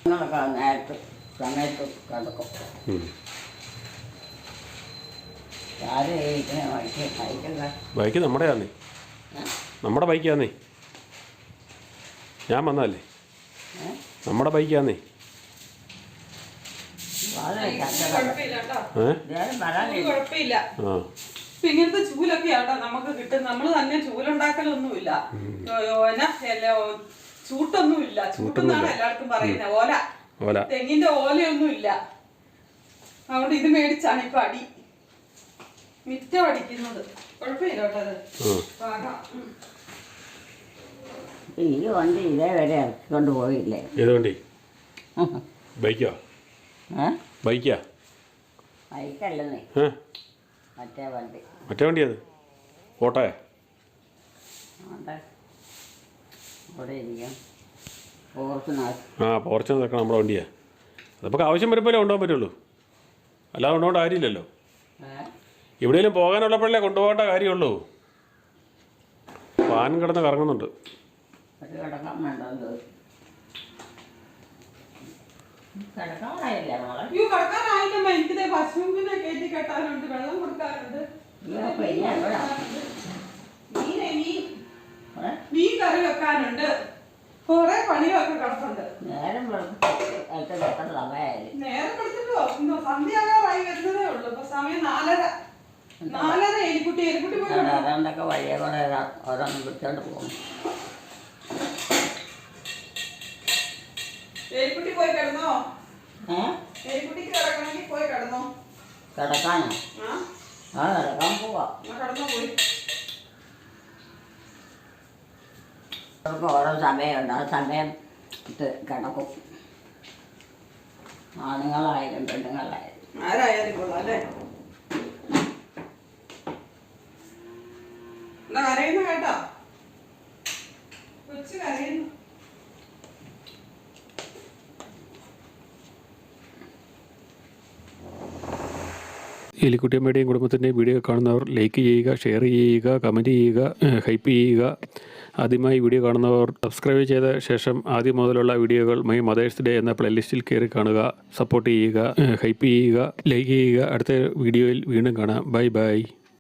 ഞങ്ങളൊക്കെ നേരത്തെ സമയത്ത് കിടക്കും. ബൈക്ക് നമ്മുടെയാന്നേ. നമ്മുടെ ബൈക്കാന്നേ. ഞാൻ വന്നതല്ലേ. നമ്മുടെ ബൈക്കാന്നേ. കുഴപ്പമില്ല. ഇങ്ങനത്തെ ചൂലൊക്കെ ആട്ടോ നമുക്ക് കിട്ടും. നമ്മള് തന്നെ ചൂലുണ്ടാക്കലൊന്നുമില്ല. ചൂട്ടൊന്നുമില്ല. ചൂട്ടെന്നാണ് എല്ലാവർക്കും പറയുന്നത്. ഓല, തെങ്ങിന്റെ ഓലയൊന്നും ഇല്ല. അതുകൊണ്ട് ഇത് മേടിച്ചാണ് ഇപ്പൊ അടി മിറ്റം അടിക്കുന്നത്. കുഴപ്പമില്ല കേട്ടോ. അത് ഈ വണ്ടി ഇതേ വരെ ഇറക്കിക്കൊണ്ട് പോയില്ലേ? ഏത് വണ്ടി? ബൈക്കാ? ബൈക്കാ? ബൈക്കല്ലെന്നേ, മറ്റേ വണ്ടി. മറ്റേ വണ്ടി അത് ഓട്ടോയാ? അവിടെ ഇരിക്കാം. ആ, പോർച്ച് നിൽക്കണം നമ്മുടെ വണ്ടിയാ. അതിപ്പോൾ ആവശ്യം വരുമ്പോഴേ കൊണ്ടുപോകാൻ പറ്റുള്ളൂ. അല്ലാതെ കൊണ്ടുപോകേണ്ട കാര്യമില്ലല്ലോ. എവിടെയെങ്കിലും പോകാനുള്ളപ്പോഴല്ലേ കൊണ്ടുപോകേണ്ട കാര്യമുള്ളൂ. പാൻ കിടന്ന് കറങ്ങുന്നുണ്ട്. എനിക്കിതേ പശുവിനെ കയറ്റി കെട്ടാനുണ്ട്, വെള്ളം കൊടുക്കാനുണ്ട്, മീൻ കറി വെക്കാനുണ്ട്, കൊറേ പണിയൊക്കെ കിടപ്പുണ്ട്. നേരം നേരം കൊടുത്തിട്ടോ സന്ധ്യാകാറായി വരുന്നതേ ഉള്ളൂ. ഇപ്പൊ സമയം 4:30. എലിക്കുട്ടി പോയി വഴിയെ കൂടെ ഓരോന്നും വിളിച്ചോണ്ട് പോകും. എലിക്കുട്ടി പോയി കിടന്നോ? എലിക്കുട്ടിക്ക് കിടക്കണമെങ്കിൽ പോയി കിടന്നോ? കിടക്കാനോ? കിടക്കാൻ പോവാ. കിടന്നോ പോയി. അവർക്ക് ഓരോ സമയമുണ്ട്. ആ സമയം ഇട്ട് കിടക്കും. ആണുങ്ങളായാലും പെണ്ണുങ്ങളായാലും. ആരായാലും കൊള്ളാം അല്ലേ? എന്താ കരയുന്ന കേട്ടോ? കൊച്ചു കരയുന്നു. എലിക്കുട്ടിയമ്മയുടെയും കുടുംബത്തിൻ്റെയും വീഡിയോ കാണുന്നവർ ലൈക്ക് ചെയ്യുക, ഷെയർ ചെയ്യുക, കമൻറ്റ് ചെയ്യുക, ഹൈപ്പ് ചെയ്യുക. ആദ്യമായി വീഡിയോ കാണുന്നവർ സബ്സ്ക്രൈബ് ചെയ്ത ശേഷം ആദ്യം മുതലുള്ള വീഡിയോകൾ മൈ മദേഴ്സ് ഡേ എന്ന പ്ലേലിസ്റ്റിൽ കയറി കാണുക. സപ്പോർട്ട് ചെയ്യുക, ഹൈപ്പ് ചെയ്യുക, ലൈക്ക് ചെയ്യുക. അടുത്ത വീഡിയോയിൽ വീണ്ടും കാണാം. Bye bye.